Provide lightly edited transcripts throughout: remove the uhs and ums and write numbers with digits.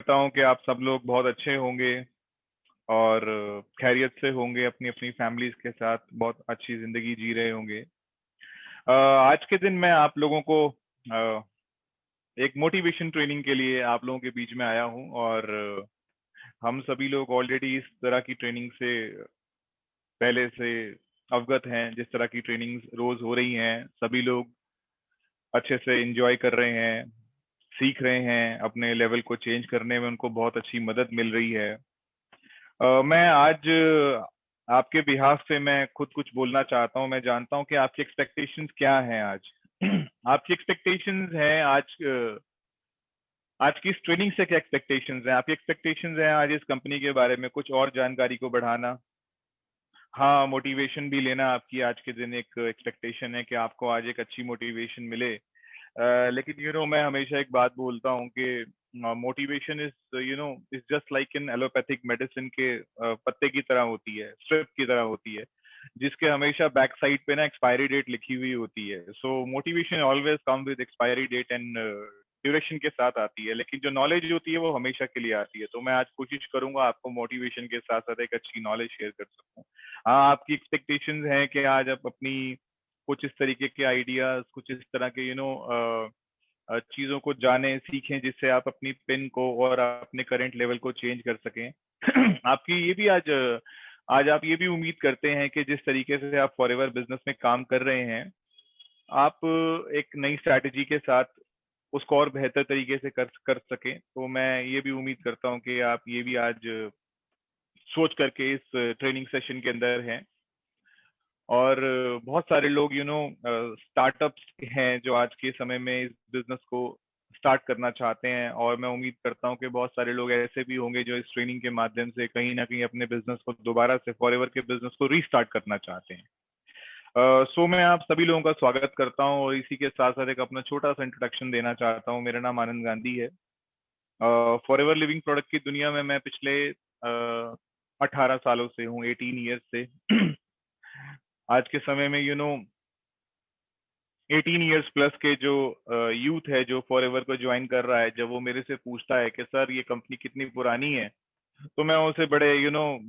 करता हूँ कि आप सब लोग बहुत अच्छे होंगे और खैरियत से होंगे, अपनी अपनी फैमिलीज के साथ बहुत अच्छी जिंदगी जी रहे होंगे। आज के दिन मैं आप लोगों को अ, एक मोटिवेशन ट्रेनिंग के लिए आप लोगों के बीच में आया हूँ और हम सभी लोग ऑलरेडी इस तरह की ट्रेनिंग से पहले से अवगत हैं। जिस तरह की ट्रेनिंग रोज हो रही हैं, सभी लोग अच्छे से एंजॉय कर रहे हैं, सीख रहे हैं, अपने लेवल को चेंज करने में उनको बहुत अच्छी मदद मिल रही है। मैं आज आपके बिहाफ पे मैं खुद कुछ बोलना चाहता हूँ। मैं जानता हूँ कि आपकी एक्सपेक्टेशंस क्या हैं आज। आपकी एक्सपेक्टेशंस हैं आज की इस ट्रेनिंग से क्या एक्सपेक्टेशंस हैं? आपकी एक्सपेक्टेशंस हैं आज इस कंपनी के बारे में कुछ और जानकारी को बढ़ाना। हाँ, मोटिवेशन भी लेना आपकी आज के दिन एक एक्सपेक्टेशन है कि आपको आज एक अच्छी मोटिवेशन मिले। लेकिन मैं हमेशा एक बात बोलता हूँ कि motivation is is just like in allopathic medicine के पत्ते की तरह होती है, स्ट्रिप की तरह होती है, जिसके हमेशा बैक साइड पे ना एक्सपायरी डेट लिखी हुई होती है। So motivation always come with expiry date and duration के साथ आती है, लेकिन जो नॉलेज होती है वो हमेशा के लिए आती है। तो मैं आज कोशिश करूंगा आपको मोटिवेशन के साथ साथ एक अच्छी नॉलेज शेयर कर सकूं। हाँ, आपकी एक्सपेक्टेशंस हैं कि आज आप अपनी कुछ इस तरीके के आइडियाज, कुछ इस तरह के चीजों को जानें, सीखें, जिससे आप अपनी पिन को और अपने करंट लेवल को चेंज कर सकें। आपकी ये भी आज आप ये भी उम्मीद करते हैं कि जिस तरीके से आप फॉरएवर बिजनेस में काम कर रहे हैं, आप एक नई स्ट्रैटेजी के साथ उसको और बेहतर तरीके से कर सकें। तो मैं ये भी उम्मीद करता हूँ कि आप ये भी आज सोच करके इस ट्रेनिंग सेशन के अंदर हैं। और बहुत सारे लोग स्टार्टअप्स हैं जो आज के समय में इस बिजनेस को स्टार्ट करना चाहते हैं, और मैं उम्मीद करता हूं कि बहुत सारे लोग ऐसे भी होंगे जो इस ट्रेनिंग के माध्यम से कहीं ना कहीं अपने बिजनेस को दोबारा से फॉरएवर के बिजनेस को रीस्टार्ट करना चाहते हैं। सो मैं आप सभी लोगों का स्वागत करता हूं और इसी के साथ साथ एक अपना छोटा सा इंट्रोडक्शन देना चाहता हूं। मेरा नाम आनंद गांधी है। फॉरएवर लिविंग प्रोडक्ट की दुनिया में मैं पिछले 18 सालों से हूँ, 18 ईयर्स से। आज के समय में 18 ईयर्स प्लस के जो यूथ है जो फॉरएवर को ज्वाइन कर रहा है, जब वो मेरे से पूछता है कि सर ये कंपनी कितनी पुरानी है, तो मैं उसे बड़े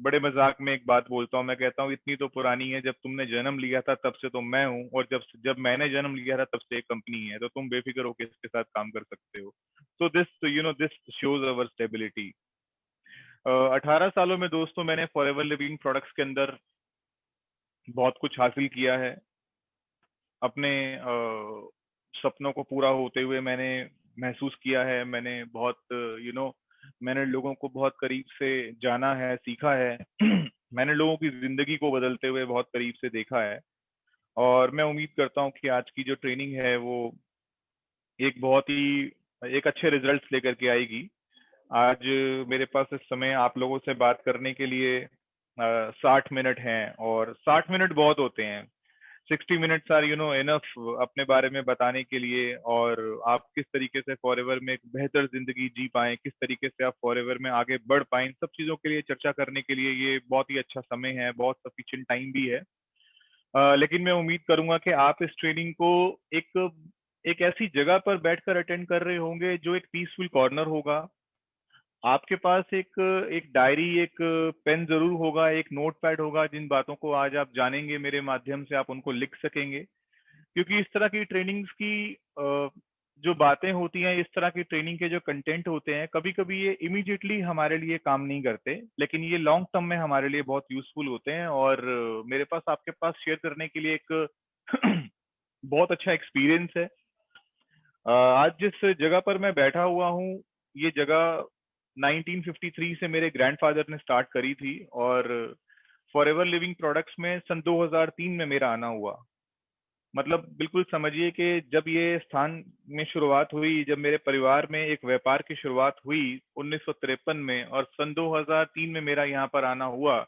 बड़े मजाक में एक बात बोलता हूँ। मैं कहता हूँ इतनी तो पुरानी है, जब तुमने जन्म लिया था तब से तो मैं हूँ, और जब जब मैंने जन्म लिया था तब से एक कंपनी है, तो तुम बेफिक्र होकर इसके साथ काम कर सकते हो। तो दिस शोज अवर स्टेबिलिटी। 18 सालों में दोस्तों मैंने फॉरएवर लिविंग प्रोडक्ट्स के अंदर बहुत कुछ हासिल किया है। अपने सपनों को पूरा होते हुए मैंने महसूस किया है। मैंने बहुत मैंने लोगों को बहुत करीब से जाना है, सीखा है। मैंने लोगों की जिंदगी को बदलते हुए बहुत करीब से देखा है, और मैं उम्मीद करता हूँ कि आज की जो ट्रेनिंग है वो एक बहुत ही एक अच्छे रिजल्ट्स लेकर के आएगी। आज मेरे पास इस समय आप लोगों से बात करने के लिए 60 मिनट हैं, और 60 मिनट बहुत होते हैं। 60 मिनट्स आर इनफ अपने बारे में बताने के लिए, और आप किस तरीके से फॉरएवर में एक बेहतर जिंदगी जी पाएं, किस तरीके से आप फॉरएवर में आगे बढ़ पाएं, इन सब चीजों के लिए चर्चा करने के लिए ये बहुत ही अच्छा समय है, बहुत सफिशिएंट टाइम भी है। लेकिन मैं उम्मीद करूंगा कि आप इस ट्रेनिंग को एक एक ऐसी जगह पर बैठकर अटेंड कर रहे होंगे जो एक पीसफुल कॉर्नर होगा। आपके पास एक एक डायरी, एक पेन जरूर होगा, एक नोटपैड होगा। जिन बातों को आज आप जानेंगे मेरे माध्यम से आप उनको लिख सकेंगे, क्योंकि इस तरह की ट्रेनिंग्स की जो बातें होती हैं, इस तरह की ट्रेनिंग के जो कंटेंट होते हैं, कभी कभी ये इमीडिएटली हमारे लिए काम नहीं करते, लेकिन ये लॉन्ग टर्म में हमारे लिए बहुत यूजफुल होते हैं। और मेरे पास आपके पास शेयर करने के लिए एक बहुत अच्छा एक्सपीरियंस है। आज जिस जगह पर मैं बैठा हुआ हूँ, ये जगह 1953 से मेरे ग्रैंडफादर ने स्टार्ट करी थी, और फॉरएवर लिविंग प्रोडक्ट्स में सन 2003 में मेरा आना हुआ। मतलब बिल्कुल समझिए कि जब ये स्थान में शुरुआत हुई, जब मेरे परिवार में एक व्यापार की शुरुआत हुई 1953 में, और सन 2003 में मेरा यहाँ पर आना हुआ,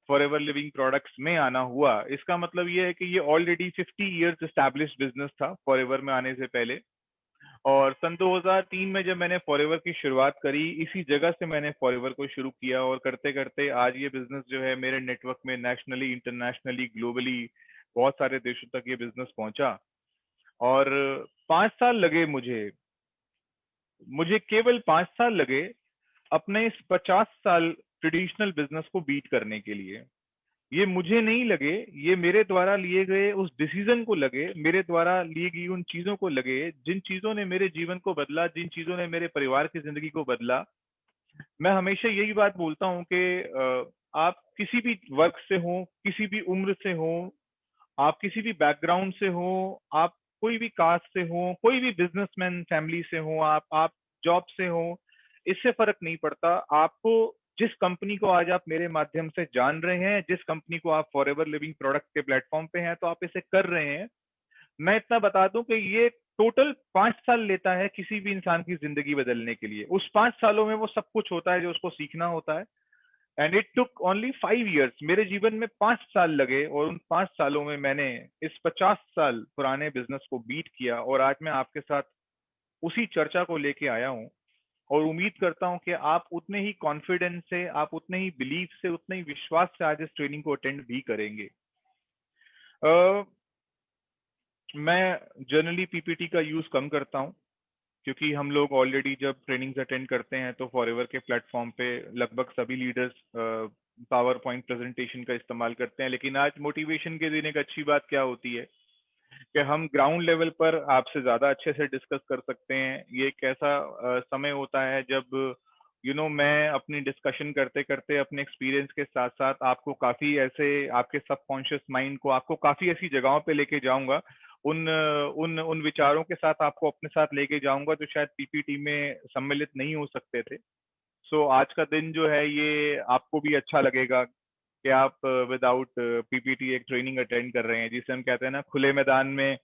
फॉरएवर लिविंग प्रोडक्ट्स में आना हुआ, इसका मतलब ये है कि ये ऑलरेडी 50 ईयर्स एस्टैब्लिश्ड बिजनेस था फॉरएवर में आने से पहले। और सन 2003 में जब मैंने फॉरएवर की शुरुआत करी, इसी जगह से मैंने फॉरएवर को शुरू किया, और करते करते आज ये बिजनेस जो है मेरे नेटवर्क में नेशनली, इंटरनेशनली, ग्लोबली बहुत सारे देशों तक ये बिजनेस पहुंचा। और 5 साल लगे मुझे मुझे केवल 5 साल लगे अपने इस 50 साल ट्रेडिशनल बिजनेस को बीट करने के लिए। ये मुझे नहीं लगे, ये मेरे द्वारा लिए गए उस डिसीजन को लगे, मेरे द्वारा ली गई उन चीजों को लगे, जिन चीजों ने मेरे जीवन को बदला, जिन चीजों ने मेरे परिवार की जिंदगी को बदला। मैं हमेशा यही बात बोलता हूँ कि आप किसी भी वर्ग से हो, किसी भी उम्र से हो, आप किसी भी बैकग्राउंड से हो, आप कोई भी कास्ट से हो, कोई भी बिजनेसमैन फैमिली से हो, आप जॉब से हो, इससे फर्क नहीं पड़ता। आपको जिस कंपनी को आज आप मेरे माध्यम से जान रहे हैं, जिस कंपनी को आप फॉरएवर लिविंग प्रोडक्ट के प्लेटफॉर्म पे हैं, तो आप इसे कर रहे हैं। मैं इतना बता दूं कि ये टोटल 5 साल लेता है किसी भी इंसान की जिंदगी बदलने के लिए। उस 5 सालों में वो सब कुछ होता है जो उसको सीखना होता है। And it took only 5 years। मेरे जीवन में 5 साल लगे और उन 5 सालों में मैंने इस 50 साल पुराने बिजनेस को बीट किया, और आज मैं आपके साथ उसी चर्चा को लेके आया हूँ। और उम्मीद करता हूँ कि आप उतने ही कॉन्फिडेंस से, आप उतने ही बिलीव से, उतने ही विश्वास से आज इस ट्रेनिंग को अटेंड भी करेंगे। अ, मैं जनरली पीपीटी का यूज कम करता हूँ, क्योंकि हम लोग ऑलरेडी जब ट्रेनिंग्स अटेंड करते हैं तो फॉरएवर के प्लेटफॉर्म पे लगभग सभी लीडर्स पावर पॉइंट प्रेजेंटेशन का इस्तेमाल करते हैं। लेकिन आज मोटिवेशन के दिन एक अच्छी बात क्या होती है कि हम ग्राउंड लेवल पर आपसे ज्यादा अच्छे से डिस्कस कर सकते हैं। ये एक ऐसा समय होता है जब मैं अपनी डिस्कशन करते करते अपने एक्सपीरियंस के साथ साथ आपको काफी ऐसे, आपके सबकॉन्शियस माइंड को आपको काफी ऐसी जगहों पे लेके जाऊंगा, उन उन उन विचारों के साथ आपको अपने साथ लेके जाऊंगा जो शायद पीपीटी में सम्मिलित नहीं हो सकते थे। सो आज का दिन जो है ये आपको भी अच्छा लगेगा कि आप विदाउट पीपीटी एक ट्रेनिंग अटेंड कर रहे हैं, जिसे हम कहते हैं ना खुले मैदान में,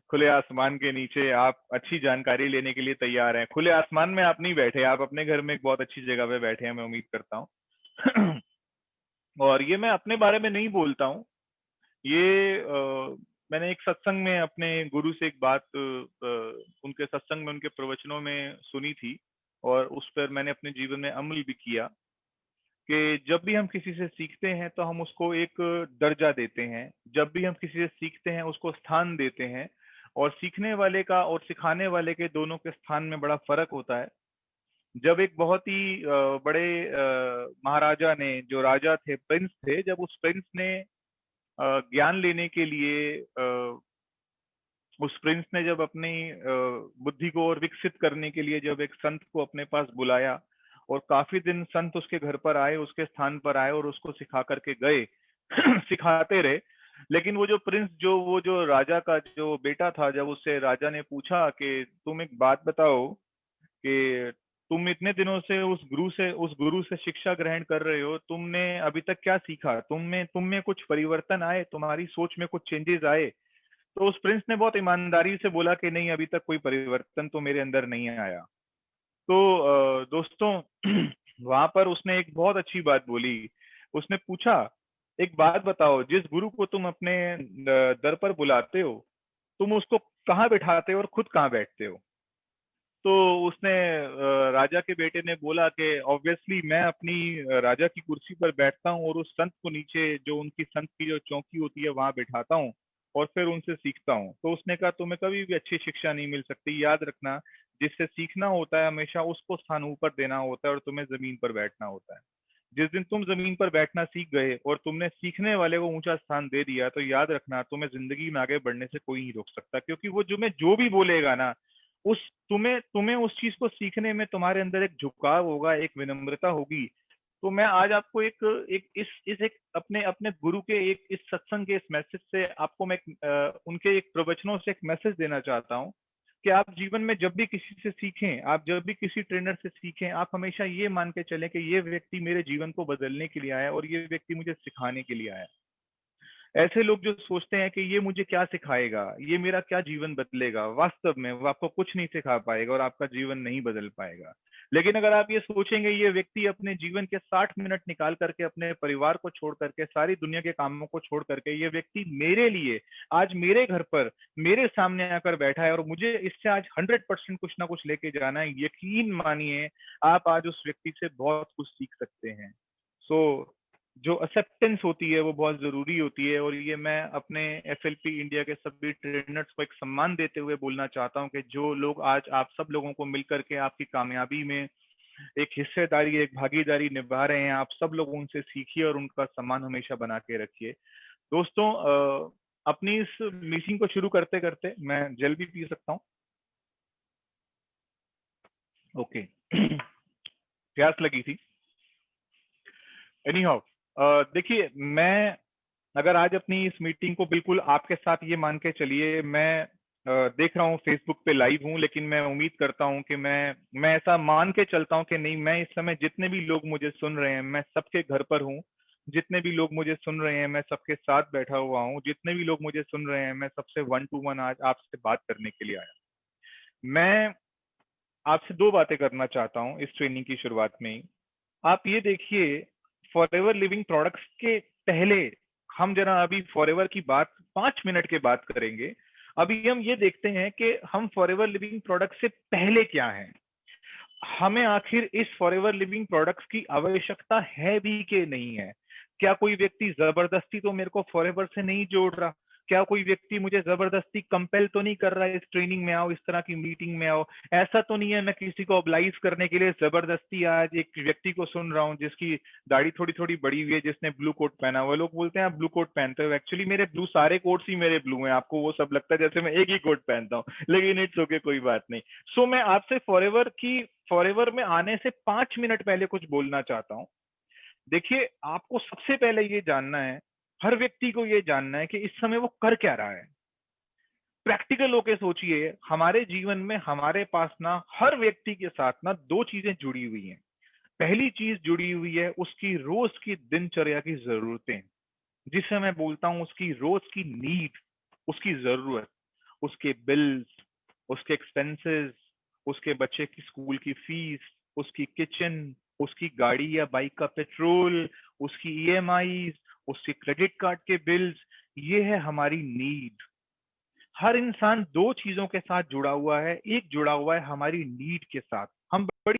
खुले आसमान के नीचे आप अच्छी जानकारी लेने के लिए तैयार हैं। खुले आसमान में आप नहीं बैठे, आप अपने घर में एक बहुत अच्छी जगह पे बैठे हैं, मैं उम्मीद करता हूँ। और ये मैं अपने बारे में नहीं बोलता हूँ, ये मैंने एक सत्संग में अपने गुरु से एक बात उनके सत्संग में, उनके प्रवचनों में सुनी थी, और उस पर मैंने अपने जीवन में अमल भी किया कि जब भी हम किसी से सीखते हैं तो हम उसको एक दर्जा देते हैं, जब भी हम किसी से सीखते हैं उसको स्थान देते हैं, और सीखने वाले का और सिखाने वाले के दोनों के स्थान में बड़ा फर्क होता है। जब एक बहुत ही बड़े महाराजा ने, जो राजा थे, प्रिंस थे, जब उस प्रिंस ने ज्ञान लेने के लिए उस प्रिंस ने जब अपनी बुद्धि को और विकसित करने के लिए जब एक संत को अपने पास बुलाया, और काफी दिन संत उसके घर पर आए, उसके स्थान पर आए और उसको सिखा करके गए। सिखाते रहे। लेकिन वो जो प्रिंस, वो जो राजा का जो बेटा था, जब उससे राजा ने पूछा कि तुम एक बात बताओ कि तुम इतने दिनों से उस गुरु से शिक्षा ग्रहण कर रहे हो, तुमने अभी तक क्या सीखा, तुम में कुछ परिवर्तन आए, तुम्हारी सोच में कुछ चेंजेस आए? तो उस प्रिंस ने बहुत ईमानदारी से बोला कि नहीं, अभी तक कोई परिवर्तन तो मेरे अंदर नहीं आया। तो दोस्तों, वहां पर उसने एक बहुत अच्छी बात बोली। उसने पूछा, एक बात बताओ, जिस गुरु को तुम अपने दर पर बुलाते हो, तुम उसको कहाँ बिठाते हो और खुद कहाँ बैठते हो? तो उसने राजा के बेटे ने बोला कि ऑब्वियसली मैं अपनी राजा की कुर्सी पर बैठता हूँ और उस संत को नीचे, जो उनकी संत की जो चौकी होती है, वहां बैठाता हूँ और फिर उनसे सीखता हूँ। तो उसने कहा, तुम्हें कभी भी अच्छी शिक्षा नहीं मिल सकती, याद रखना, जिससे सीखना होता है हमेशा उसको स्थान ऊपर देना होता है और तुम्हें जमीन पर बैठना होता है। जिस दिन तुम जमीन पर बैठना सीख गए और तुमने सीखने वाले को ऊंचा स्थान दे दिया, तो याद रखना, तुम्हें जिंदगी में आगे बढ़ने से कोई नहीं रोक सकता, क्योंकि वो जो भी बोलेगा ना, उस तुम्हें तुम्हें उस चीज को सीखने में तुम्हारे अंदर एक झुकाव होगा, एक विनम्रता होगी। तो मैं आज आपको एक एक इस एक अपने अपने गुरु के एक इस सत्संग के इस मैसेज से आपको मैं उनके एक प्रवचनों से एक मैसेज देना चाहता हूँ कि आप जीवन में जब भी किसी से सीखें, आप जब भी किसी ट्रेनर से सीखें, आप हमेशा ये मान के चलें कि ये व्यक्ति मेरे जीवन को बदलने के लिए आया और ये व्यक्ति मुझे सिखाने के लिए आया। ऐसे लोग जो सोचते हैं कि ये मुझे क्या सिखाएगा, ये मेरा क्या जीवन बदलेगा, वास्तव में वो आपको कुछ नहीं सिखा पाएगा और आपका जीवन नहीं बदल पाएगा। लेकिन अगर आप ये सोचेंगे, ये व्यक्ति अपने जीवन के 60 मिनट निकाल करके, अपने परिवार को छोड़ करके, सारी दुनिया के कामों को छोड़ करके, ये व्यक्ति मेरे लिए आज मेरे घर पर मेरे सामने आकर बैठा है और मुझे इससे आज 100% कुछ ना कुछ लेके जाना है, यकीन मानिए, आप आज उस व्यक्ति से बहुत कुछ सीख सकते हैं। सो जो एक्सेप्टेंस होती है वो बहुत जरूरी होती है, और ये मैं अपने एफएलपी इंडिया के सभी ट्रेनर्स को एक सम्मान देते हुए बोलना चाहता हूँ कि जो लोग आज आप सब लोगों को मिलकर के आपकी कामयाबी में एक हिस्सेदारी, एक भागीदारी निभा रहे हैं, आप सब लोग उनसे सीखिए और उनका सम्मान हमेशा बना के रखिए। दोस्तों, अपनी इस मीटिंग को शुरू करते करते मैं जल भी पी सकता हूँ? ओके। प्यास लगी थी। एनी हाउ, देखिए, मैं अगर आज अपनी इस मीटिंग को बिल्कुल आपके साथ ये मान के चलिए, मैं देख रहा हूँ फेसबुक पे लाइव हूँ, लेकिन मैं उम्मीद करता हूँ कि मैं ऐसा मान के चलता हूँ कि नहीं, मैं इस समय जितने भी लोग मुझे सुन रहे हैं, मैं सबके घर पर हूँ। जितने भी लोग मुझे सुन रहे हैं, मैं सबके साथ बैठा हुआ हूँ। जितने भी लोग मुझे सुन रहे हैं, मैं सबसे 1 to 1 आज आपसे बात करने के लिए आया। मैं आपसे 2 बातें करना चाहता हूँ इस ट्रेनिंग की शुरुआत में ही। आप ये देखिए, फॉरएवर लिविंग प्रोडक्ट्स के पहले हम जरा अभी फॉरएवर की बात 5 मिनट के बात करेंगे। अभी हम ये देखते हैं कि हम फॉरएवर लिविंग प्रोडक्ट से पहले क्या है, हमें आखिर इस फॉरएवर लिविंग प्रोडक्ट्स की आवश्यकता है भी कि नहीं है। क्या कोई व्यक्ति जबरदस्ती तो मेरे को फॉरएवर से नहीं जोड़ रहा? क्या कोई व्यक्ति मुझे जबरदस्ती कंपेल तो नहीं कर रहा है इस ट्रेनिंग में आओ, इस तरह की मीटिंग में आओ? ऐसा तो नहीं है मैं किसी को ऑब्लाइज करने के लिए जबरदस्ती आज एक व्यक्ति को सुन रहा हूँ जिसकी दाढ़ी थोड़ी थोड़ी बड़ी हुई है, जिसने ब्लू कोट पहना हुआ है। लोग बोलते हैं आप ब्लू कोट पहनते हो, एक्चुअली मेरे ब्लू सारे कोट्स ही मेरे ब्लू हैं। आपको वो सब लगता है जैसे मैं एक ही कोट पहनता हूँ, लेकिन इट्स ओके, कोई बात नहीं। सो मैं आपसे फॉरएवर में आने से 5 मिनट पहले कुछ बोलना चाहता हूँ। देखिए, आपको सबसे पहले ये जानना है, हर व्यक्ति को ये जानना है कि इस समय वो कर क्या रहा है। प्रैक्टिकल होके सोचिए, हमारे जीवन में हमारे पास ना हर व्यक्ति के साथ ना 2 चीजें जुड़ी हुई हैं। पहली चीज जुड़ी हुई है उसकी रोज की दिनचर्या की जरूरतें, जिसे मैं बोलता हूँ उसकी रोज की नीड, उसकी जरूरत, उसके बिल्स, उसके एक्सपेंसेस, उसके बच्चे की स्कूल की फीस, उसकी किचन, उसकी गाड़ी या बाइक का पेट्रोल, उसकी ईएमआईज, उसके क्रेडिट कार्ड के बिल्स। ये है हमारी नीड। हर इंसान 2 चीजों के साथ जुड़ा हुआ है। एक जुड़ा हुआ है हमारी नीड के साथ। हम बड़ी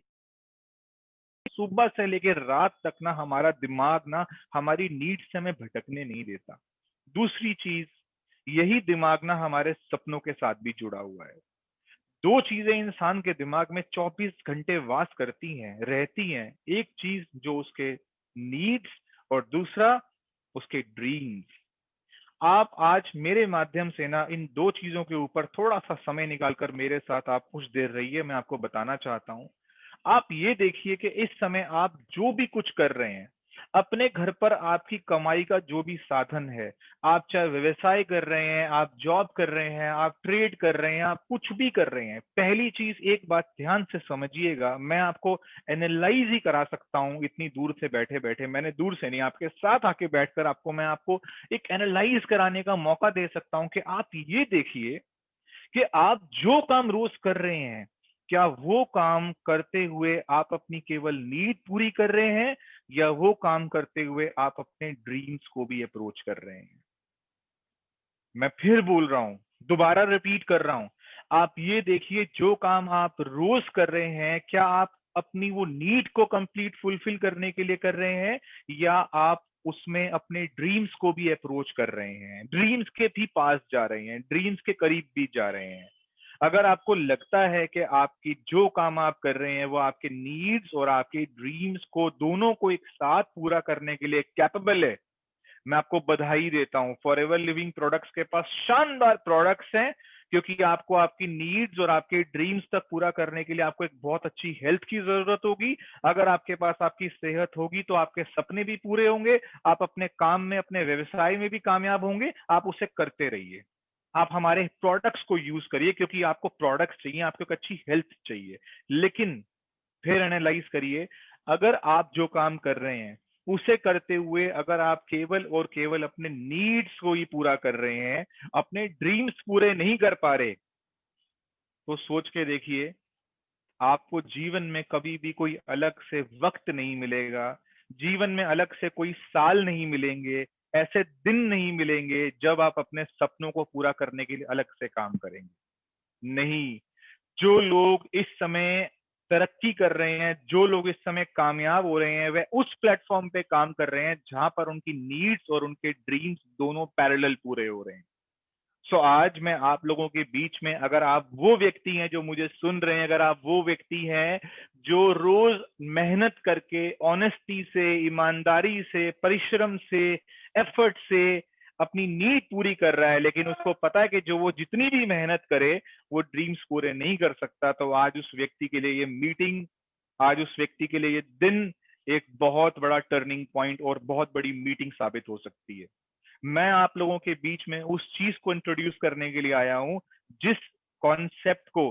सुबह से लेकर रात तक ना हमारा दिमाग ना हमारी नीड से हमें भटकने नहीं देता। दूसरी चीज, यही दिमाग ना हमारे सपनों के साथ भी जुड़ा हुआ है। 2 चीजें इंसान के दिमाग में 24 घंटे वास करती हैं, रहती हैं। एक चीज जो उसके नीड्स, और दूसरा उसके ड्रीम्स। आप आज मेरे माध्यम से ना इन 2 चीजों के ऊपर थोड़ा सा समय निकालकर मेरे साथ आप कुछ देर रहिए। मैं आपको बताना चाहता हूँ। आप ये देखिए कि इस समय आप जो भी कुछ कर रहे हैं, अपने घर पर आपकी कमाई का जो भी साधन है, आप चाहे व्यवसाय कर रहे हैं, आप जॉब कर रहे हैं, आप ट्रेड कर रहे हैं, आप कुछ भी कर रहे हैं, पहली चीज एक बात ध्यान से समझिएगा। मैं आपको एनालाइज ही करा सकता हूँ इतनी दूर से बैठे बैठे, मैंने दूर से नहीं, आपके साथ आके बैठकर मैं आपको एक एनालाइज कराने का मौका दे सकता हूँ कि आप ये देखिए कि आप जो काम रोज कर रहे हैं, क्या वो काम करते हुए आप अपनी केवल नीड पूरी कर रहे हैं, या वो काम करते हुए आप अपने ड्रीम्स को भी अप्रोच कर रहे हैं? मैं फिर बोल रहा हूं, दोबारा रिपीट कर रहा हूं। आप ये देखिए, जो काम आप रोज कर रहे हैं, क्या आप अपनी वो नीड को कंप्लीट फुलफिल करने के लिए कर रहे हैं, या आप उसमें अपने ड्रीम्स को भी अप्रोच कर रहे हैं, ड्रीम्स के भी पास जा रहे हैं, ड्रीम्स के करीब भी जा रहे हैं? अगर आपको लगता है कि आपकी जो काम आप कर रहे हैं वो आपके नीड्स और आपके ड्रीम्स को दोनों को एक साथ पूरा करने के लिए कैपेबल है, मैं आपको बधाई देता हूं। फॉरएवर लिविंग प्रोडक्ट्स के पास शानदार प्रोडक्ट्स हैं, क्योंकि आपको आपकी नीड्स और आपके ड्रीम्स तक पूरा करने के लिए आपको एक बहुत अच्छी हेल्थ की जरूरत होगी। अगर आपके पास आपकी सेहत होगी तो आपके सपने भी पूरे होंगे, आप अपने काम में, अपने व्यवसाय में भी कामयाब होंगे। आप उसे करते रहिए, आप हमारे प्रोडक्ट्स को यूज करिए, क्योंकि आपको प्रोडक्ट्स चाहिए, आपको एक अच्छी हेल्थ चाहिए। लेकिन फिर एनालाइज करिए, अगर आप जो काम कर रहे हैं उसे करते हुए अगर आप केवल और केवल अपने नीड्स को ही पूरा कर रहे हैं, अपने ड्रीम्स पूरे नहीं कर पा रहे, तो सोच के देखिए, आपको जीवन में कभी भी कोई अलग से वक्त नहीं मिलेगा, जीवन में अलग से कोई साल नहीं मिलेंगे, ऐसे दिन नहीं मिलेंगे जब आप अपने सपनों को पूरा करने के लिए अलग से काम करेंगे। नहीं, जो लोग इस समय तरक्की कर रहे हैं, जो लोग इस समय कामयाब हो रहे हैं, वह उस प्लेटफॉर्म पे काम कर रहे हैं जहां पर उनकी नीड्स और उनके ड्रीम्स दोनों पैरेलल पूरे हो रहे हैं। सो आज मैं आप लोगों के बीच में, अगर आप वो व्यक्ति हैं जो मुझे सुन रहे हैं, अगर आप वो व्यक्ति हैं जो रोज मेहनत करके, ऑनेस्टी से, ईमानदारी से, परिश्रम से, एफर्ट से अपनी नीड पूरी कर रहा है, लेकिन उसको पता है कि जो वो जितनी भी मेहनत करे वो ड्रीम्स पूरे नहीं कर सकता, तो आज उस व्यक्ति के लिए ये मीटिंग, आज उस व्यक्ति के लिए ये दिन एक बहुत बड़ा टर्निंग पॉइंट और बहुत बड़ी मीटिंग साबित हो सकती है। मैं आप लोगों के बीच में उस चीज को इंट्रोड्यूस करने के लिए आया हूं, जिस कॉन्सेप्ट को,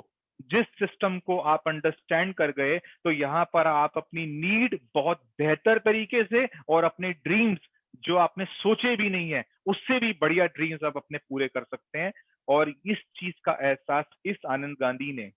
जिस सिस्टम को आप अंडरस्टैंड कर गए, तो यहाँ पर आप अपनी नीड बहुत बेहतर तरीके से और अपने ड्रीम्स जो आपने सोचे भी नहीं है उससे भी बढ़िया ड्रीम्स आप अपने पूरे कर सकते हैं। और इस चीज का एहसास इस आनंद गांधी ने,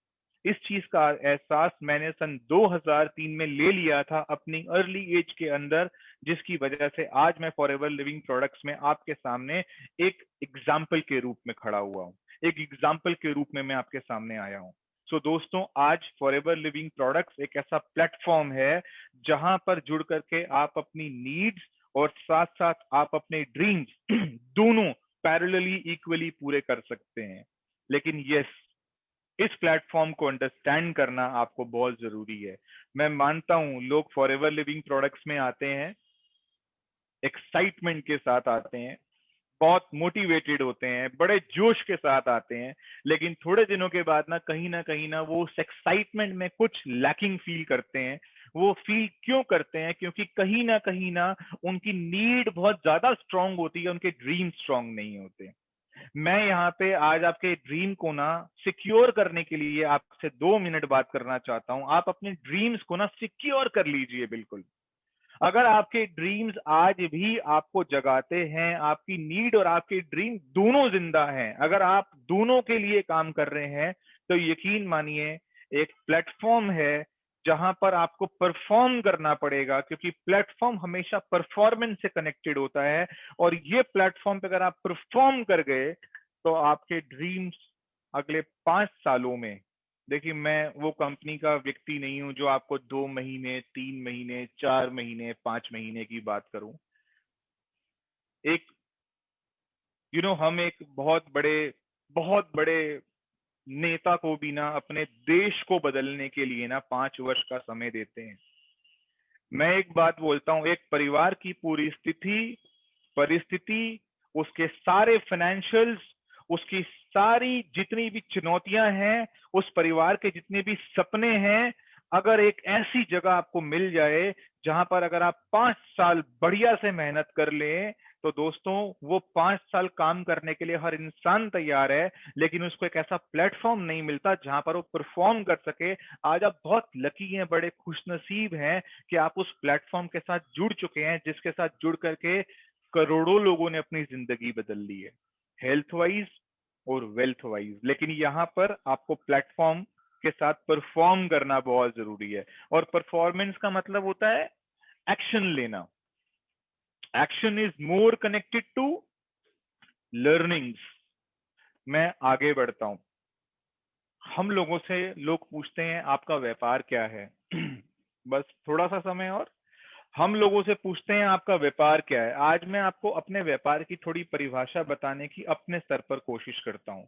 इस चीज का एहसास मैंने सन 2003 में ले लिया था अपनी अर्ली एज के अंदर, जिसकी वजह से आज मैं फॉरएवर लिविंग प्रोडक्ट्स में आपके सामने एक एग्जाम्पल के रूप में खड़ा हुआ हूँ, एक एग्जाम्पल के रूप में मैं आपके सामने आया हूँ। सो दोस्तों, आज फॉरएवर लिविंग प्रोडक्ट्स एक ऐसा प्लेटफॉर्म है जहां पर जुड़ करके आप अपनी नीड्स और साथ साथ आप अपने ड्रीम्स दोनों पैरेलली इक्वली पूरे कर सकते हैं। लेकिन यस, इस प्लेटफॉर्म को अंडरस्टैंड करना आपको बहुत जरूरी है। मैं मानता हूं लोग फॉरएवर लिविंग प्रोडक्ट्स में आते हैं, एक्साइटमेंट के साथ आते हैं, बहुत मोटिवेटेड होते हैं, बड़े जोश के साथ आते हैं, लेकिन थोड़े दिनों के बाद ना वो उस एक्साइटमेंट में कुछ लैकिंग फील करते हैं। वो फील क्यों करते हैं? क्योंकि कहीं ना उनकी नीड बहुत ज्यादा स्ट्रांग होती है, उनके ड्रीम स्ट्रांग नहीं होते। मैं यहाँ पे आज आपके ड्रीम को ना सिक्योर करने के लिए आपसे 2 मिनट बात करना चाहता हूँ। आप अपने ड्रीम्स को ना सिक्योर कर लीजिए बिल्कुल। अगर आपके ड्रीम्स आज भी आपको जगाते हैं, आपकी नीड और आपके ड्रीम दोनों जिंदा हैं, अगर आप दोनों के लिए काम कर रहे हैं, तो यकीन मानिए एक प्लेटफॉर्म है जहां पर आपको परफॉर्म करना पड़ेगा, क्योंकि प्लेटफॉर्म हमेशा परफॉर्मेंस से कनेक्टेड होता है। और ये प्लेटफॉर्म पे अगर आप परफॉर्म कर गए तो आपके ड्रीम्स अगले 5 सालों में, देखिए मैं वो कंपनी का व्यक्ति नहीं हूं जो आपको 2 महीने, 3 महीने, 4 महीने, 5 महीने की बात करूं। एक हम एक बहुत बड़े नेता को भी ना अपने देश को बदलने के लिए ना 5 वर्ष का समय देते हैं। मैं एक बात बोलता हूं, एक परिवार की पूरी परिस्थिति, उसके सारे फाइनेंशियल्स, उसकी सारी जितनी भी चुनौतियां हैं, उस परिवार के जितने भी सपने हैं, अगर एक ऐसी जगह आपको मिल जाए जहां पर अगर आप 5 साल बढ़िया से मेहनत कर लें, तो दोस्तों वो 5 साल काम करने के लिए हर इंसान तैयार है, लेकिन उसको एक ऐसा प्लेटफॉर्म नहीं मिलता जहां पर वो परफॉर्म कर सके। आज आप बहुत लकी हैं, बड़े खुशनसीब हैं कि आप उस प्लेटफॉर्म के साथ जुड़ चुके हैं, जिसके साथ जुड़ करके करोड़ों लोगों ने अपनी जिंदगी बदल ली है, हेल्थ वाइज और वेल्थ वाइज। लेकिन यहाँ पर आपको प्लेटफॉर्म के साथ परफॉर्म करना बहुत जरूरी है, और परफॉर्मेंस का मतलब होता है एक्शन लेना। Action is more connected to learnings. मैं आगे बढ़ता हूं। हम लोगों से लोग पूछते हैं आपका व्यापार क्या है? बस थोड़ा सा समय और हम लोगों से पूछते हैं आपका व्यापार क्या है। आज मैं आपको अपने व्यापार की थोड़ी परिभाषा बताने की अपने स्तर पर कोशिश करता हूं।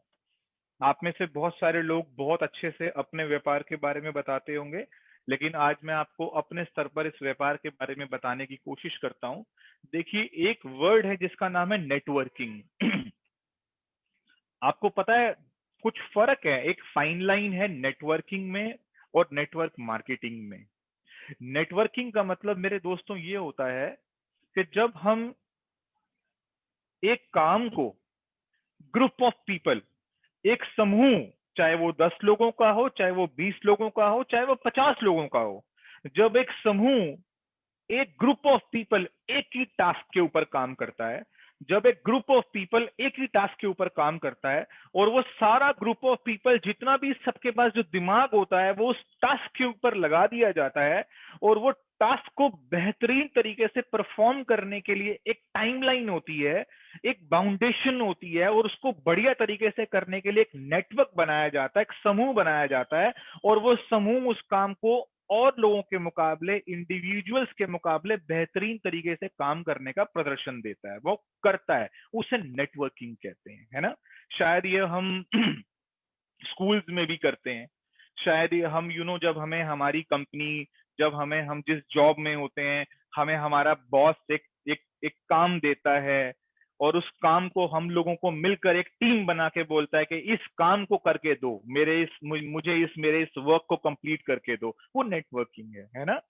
आप में से बहुत सारे लोग बहुत अच्छे से अपने व्यापार के बारे में बताते होंगे, लेकिन आज मैं आपको अपने स्तर पर इस व्यापार के बारे में बताने की कोशिश करता हूं। देखिए, एक वर्ड है जिसका नाम है नेटवर्किंग। आपको पता है कुछ फर्क है, एक फाइन लाइन है नेटवर्किंग में और नेटवर्क मार्केटिंग में। नेटवर्किंग का मतलब मेरे दोस्तों ये होता है कि जब हम एक काम को, ग्रुप ऑफ पीपल, एक समूह, चाहे वो 10 लोगों का हो, चाहे वो 20 लोगों का हो, चाहे वो 50 लोगों का हो, जब एक समूह, एक ग्रुप ऑफ पीपल एक ही टास्क के ऊपर काम करता है, जब एक ग्रुप ऑफ पीपल एक ही टास्क के ऊपर काम करता है, और वो सारा ग्रुप ऑफ पीपल जितना भी सबके पास जो दिमाग होता है वो उस टास्क के ऊपर लगा दिया जाता है, और वो टास्क को बेहतरीन तरीके से परफॉर्म करने के लिए एक टाइमलाइन होती है, एक बाउंडेशन होती है, और उसको बढ़िया तरीके से करने के लिए एक नेटवर्क बनाया जाता है, एक समूह बनाया जाता है, और वो समूह उस काम को और लोगों के मुकाबले, इंडिविजुअल्स के मुकाबले बेहतरीन तरीके से काम करने का प्रदर्शन देता है, वो करता है, उसे नेटवर्किंग कहते हैं, है ना। शायद ये हम स्कूल्स में भी करते हैं, शायद ये हम जब हमें हमारी कंपनी, जब हमें, हम जिस जॉब में होते हैं, हमें हमारा बॉस एक एक एक काम देता है और उस काम को हम लोगों को मिलकर एक टीम बना के बोलता है कि इस काम को करके दो, मेरे इस वर्क को कंप्लीट करके दो, वो नेटवर्किंग है ना।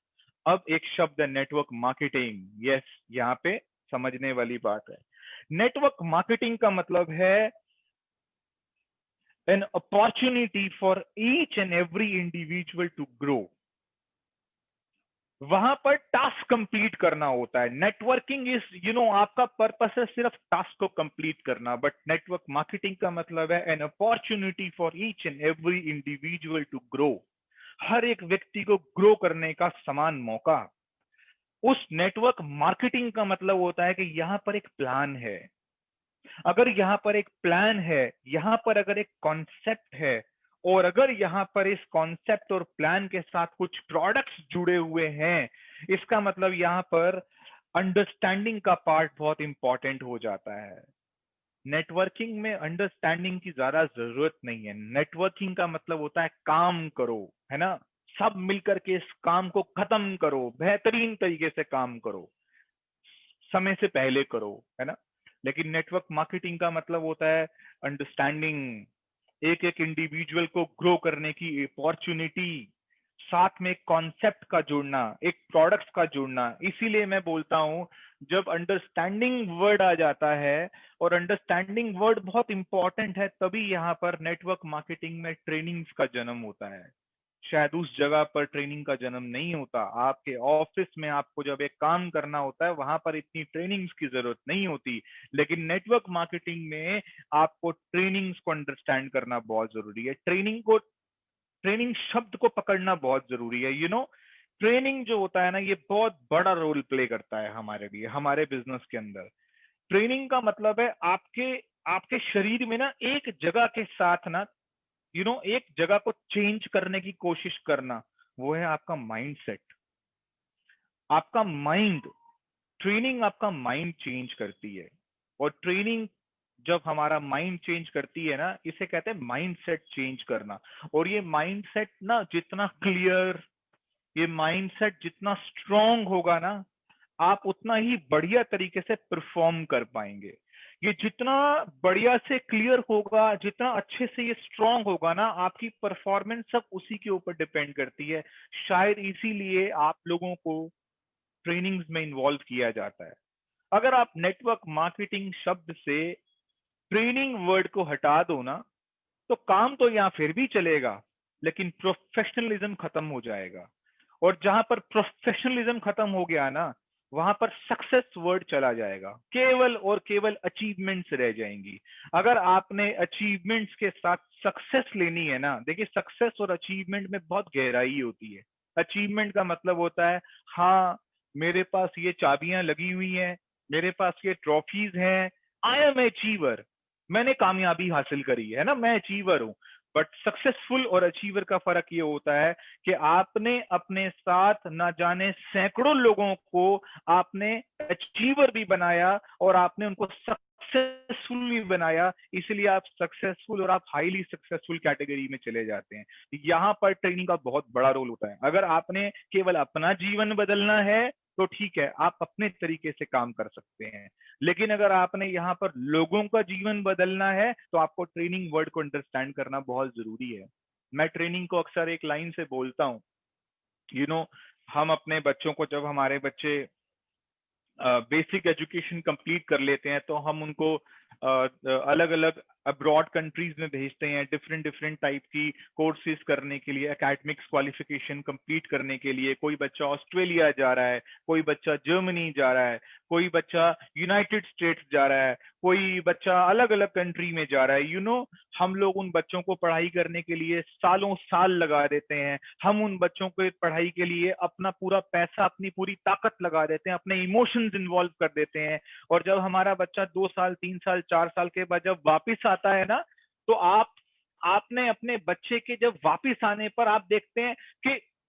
अब एक शब्द है नेटवर्क मार्केटिंग। यस, यहाँ पे समझने वाली बात है। नेटवर्क मार्केटिंग का मतलब है an opportunity for each and every individual to grow। वहां पर टास्क कंप्लीट करना होता है। नेटवर्किंग इज आपका पर्पस है सिर्फ टास्क को कंप्लीट करना, बट नेटवर्क मार्केटिंग का मतलब है an opportunity for each and every individual to grow. हर एक व्यक्ति को ग्रो करने का समान मौका। उस नेटवर्क मार्केटिंग का मतलब होता है कि यहाँ पर एक प्लान है। अगर यहाँ पर एक प्लान है, यहाँ पर अगर एक कॉन्सेप्ट है, और अगर यहाँ पर इस कॉन्सेप्ट और प्लान के साथ कुछ प्रोडक्ट्स जुड़े हुए हैं, इसका मतलब यहाँ पर अंडरस्टैंडिंग का पार्ट बहुत इंपॉर्टेंट हो जाता है। नेटवर्किंग में अंडरस्टैंडिंग की ज्यादा जरूरत नहीं है। नेटवर्किंग का मतलब होता है काम करो, है ना, सब मिलकर के इस काम को खत्म करो, बेहतरीन तरीके से काम करो, समय से पहले करो, है ना। लेकिन नेटवर्क मार्केटिंग का मतलब होता है अंडरस्टैंडिंग, एक एक इंडिविजुअल को ग्रो करने की अपॉर्चुनिटी, साथ में एक कॉन्सेप्ट का जुड़ना, एक प्रोडक्ट्स का जुड़ना। इसीलिए मैं बोलता हूं, जब अंडरस्टैंडिंग वर्ड आ जाता है, और अंडरस्टैंडिंग वर्ड बहुत इंपॉर्टेंट है, तभी यहाँ पर नेटवर्क मार्केटिंग में ट्रेनिंग्स का जन्म होता है। शायद उस जगह पर ट्रेनिंग का जन्म नहीं होता। आपके ऑफिस में आपको जब एक काम करना होता है, वहां पर इतनी ट्रेनिंग्स की जरूरत नहीं होती, लेकिन नेटवर्क मार्केटिंग में आपको ट्रेनिंग्स को अंडरस्टैंड करना बहुत जरूरी है। ट्रेनिंग शब्द को पकड़ना बहुत जरूरी है। ट्रेनिंग जो होता है ना, ये बहुत बड़ा रोल प्ले करता है हमारे लिए, हमारे बिजनेस के अंदर। ट्रेनिंग का मतलब है आपके आपके शरीर में ना एक जगह के साथ ना एक जगह को चेंज करने की कोशिश करना, वो है आपका माइंड सेट, आपका माइंड। ट्रेनिंग आपका माइंड चेंज करती है, और ट्रेनिंग जब हमारा माइंड चेंज करती है ना, इसे कहते हैं माइंड सेट चेंज करना। और ये माइंड सेट ना जितना क्लियर, ये माइंड सेट जितना स्ट्रांग होगा ना, आप उतना ही बढ़िया तरीके से परफॉर्म कर पाएंगे। ये जितना बढ़िया से क्लियर होगा, जितना अच्छे से ये स्ट्रांग होगा ना, आपकी परफॉर्मेंस सब उसी के ऊपर डिपेंड करती है। शायद इसीलिए आप लोगों को ट्रेनिंग्स में इन्वॉल्व किया जाता है। अगर आप नेटवर्क मार्केटिंग शब्द से ट्रेनिंग वर्ड को हटा दो ना, तो काम तो यहाँ फिर भी चलेगा, लेकिन प्रोफेशनलिज्म खत्म हो जाएगा। और जहां पर प्रोफेशनलिज्म खत्म हो गया ना, वहां पर सक्सेस वर्ड चला जाएगा, केवल और केवल अचीवमेंट्स रह जाएंगी। अगर आपने अचीवमेंट्स के साथ सक्सेस लेनी है ना, देखिए सक्सेस और अचीवमेंट में बहुत गहराई होती है। अचीवमेंट का मतलब होता है, हाँ मेरे पास ये चाबियां लगी हुई हैं, मेरे पास ये ट्रॉफीज हैं, आई एम अचीवर, मैंने कामयाबी हासिल करी है ना, मैं अचीवर हूं। बट सक्सेसफुल और अचीवर का फर्क ये होता है कि आपने अपने साथ ना जाने सैकड़ों लोगों को आपने अचीवर भी बनाया, और आपने उनको सक्सेसफुल भी बनाया, इसलिए आप सक्सेसफुल और आप हाईली सक्सेसफुल कैटेगरी में चले जाते हैं। यहाँ पर ट्रेनिंग का बहुत बड़ा रोल होता है। अगर आपने केवल अपना जीवन बदलना है तो ठीक है, आप अपने तरीके से काम कर सकते हैं। लेकिन अगर आपने यहाँ पर लोगों का जीवन बदलना है, तो आपको ट्रेनिंग वर्ड को अंडरस्टैंड करना बहुत जरूरी है। मैं ट्रेनिंग को अक्सर एक लाइन से बोलता हूँ, यू नो हम अपने बच्चों को, जब हमारे बच्चे बेसिक एजुकेशन कंप्लीट कर लेते हैं, तो हम उनको अलग अलग अब्रॉड कंट्रीज में भेजते हैं, डिफरेंट डिफरेंट टाइप की कोर्सेज करने के लिए, एकेडमिक्स क्वालिफिकेशन कंप्लीट करने के लिए। कोई बच्चा ऑस्ट्रेलिया जा रहा है, कोई बच्चा जर्मनी जा रहा है, कोई बच्चा यूनाइटेड स्टेट्स जा रहा है, कोई बच्चा अलग अलग कंट्री में जा रहा है। हम लोग उन बच्चों को पढ़ाई करने के लिए सालों साल लगा देते हैं। हम उन बच्चों को पढ़ाई के लिए अपना पूरा पैसा, अपनी पूरी ताकत लगा देते हैं, अपने इमोशंस इन्वॉल्व कर देते हैं। और जब हमारा बच्चा 2 साल 3 साल 4 साल के बाद जब वापिस आता है ना, तो आपने अपने बच्चे के जब वापिस आने पर आप देखते हैं कि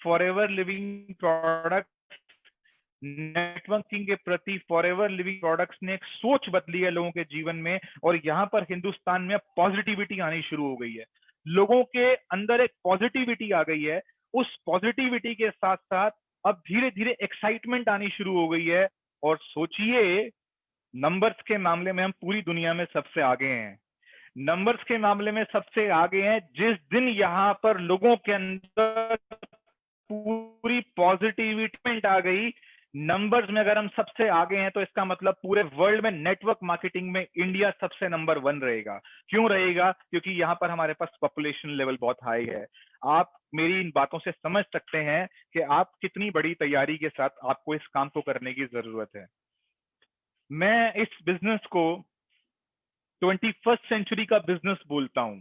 फॉरएवर लिविंग प्रोडक्ट्स, नेटवर्किंग के प्रति फॉरएवर लिविंग प्रोडक्ट्स ने एक सोच बदली है लोगों के जीवन में, और यहाँ पर हिंदुस्तान में पॉजिटिविटी आनी शुरू हो गई है। लोगों के अंदर एक पॉजिटिविटी आ गई है। उस पॉजिटिविटी के साथ साथ अब धीरे धीरे एक्साइटमेंट आनी शुरू हो गई है। और सोचिए, नंबर्स के मामले में हम पूरी दुनिया में सबसे आगे हैं। नंबर्स के मामले में सबसे आगे हैं। जिस दिन यहाँ पर लोगों के अंदर पूरी पॉजिटिविटी आ गई, नंबर्स में अगर हम सबसे आगे हैं, तो इसका मतलब पूरे वर्ल्ड में नेटवर्क मार्केटिंग में इंडिया सबसे नंबर 1 रहेगा। क्यों रहेगा? क्योंकि यहाँ पर हमारे पास पॉपुलेशन लेवल बहुत हाई है। आप मेरी इन बातों से समझ सकते हैं कि आप कितनी बड़ी तैयारी के साथ आपको इस काम को करने की जरूरत है। मैं इस बिजनेस को 21st सेंचुरी का बिजनेस बोलता हूं।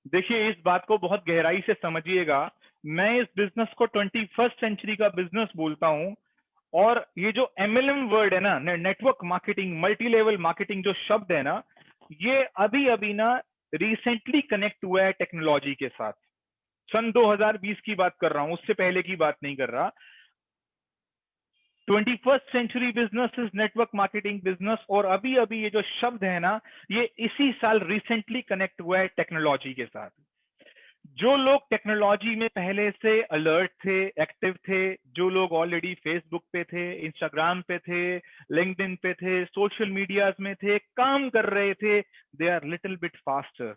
देखिए, इस बात को बहुत गहराई से समझिएगा। मैं इस बिजनेस को 21st सेंचुरी का बिजनेस बोलता हूं। और ये जो MLM वर्ड है ना, network marketing, multi level marketing जो शब्द है ना, ये अभी अभी ना रिसेंटली कनेक्ट हुआ है टेक्नोलॉजी के साथ। सन 2020 की बात कर रहा हूं, उससे पहले की बात नहीं कर रहा। 21st century business is network marketing business. और अभी अभी ये जो शब्द है ना, ये इसी साल रिसेंटली कनेक्ट हुआ है टेक्नोलॉजी के साथ। जो लोग टेक्नोलॉजी में पहले से अलर्ट थे, एक्टिव थे, जो लोग ऑलरेडी फेसबुक पे थे, इंस्टाग्राम पे थे, लिंक्डइन पे थे, सोशल मीडियाज में थे, काम कर रहे थे, they are little bit faster.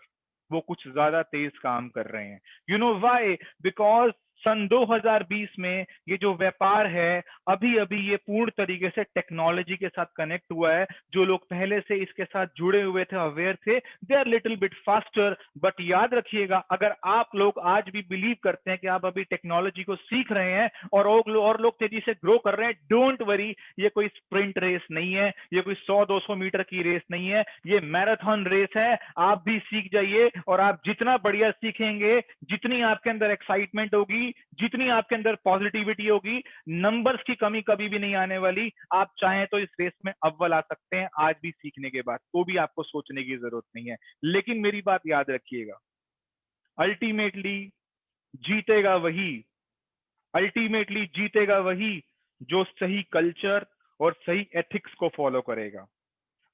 वो कुछ ज्यादा तेज काम कर रहे हैं। You know why? बिकॉज सन 2020 में ये जो व्यापार है, अभी अभी ये पूर्ण तरीके से टेक्नोलॉजी के साथ कनेक्ट हुआ है। जो लोग पहले से इसके साथ जुड़े हुए थे, अवेयर थे, they are little bit faster. But याद रखिएगा, अगर आप लोग आज भी बिलीव करते हैं कि आप अभी टेक्नोलॉजी को सीख रहे हैं और लोग तेजी से ग्रो कर रहे हैं, डोंट वरी। ये कोई स्प्रिंट रेस नहीं है, ये कोई 100-200 मीटर की रेस नहीं है, ये मैराथन रेस है। आप भी सीख जाइए, और आप जितना बढ़िया सीखेंगे, जितनी आपके अंदर एक्साइटमेंट होगी, जितनी आपके अंदर पॉजिटिविटी होगी, नंबर्स की कमी कभी भी नहीं आने वाली। आप चाहें तो इस रेस में अव्वल आ सकते हैं आज भी सीखने के बाद, तो भी आपको सोचने की जरूरत नहीं है। लेकिन मेरी बात याद रखिएगा, अल्टीमेटली जीतेगा वही, अल्टीमेटली जीतेगा वही जो सही कल्चर और सही एथिक्स को फॉलो करेगा।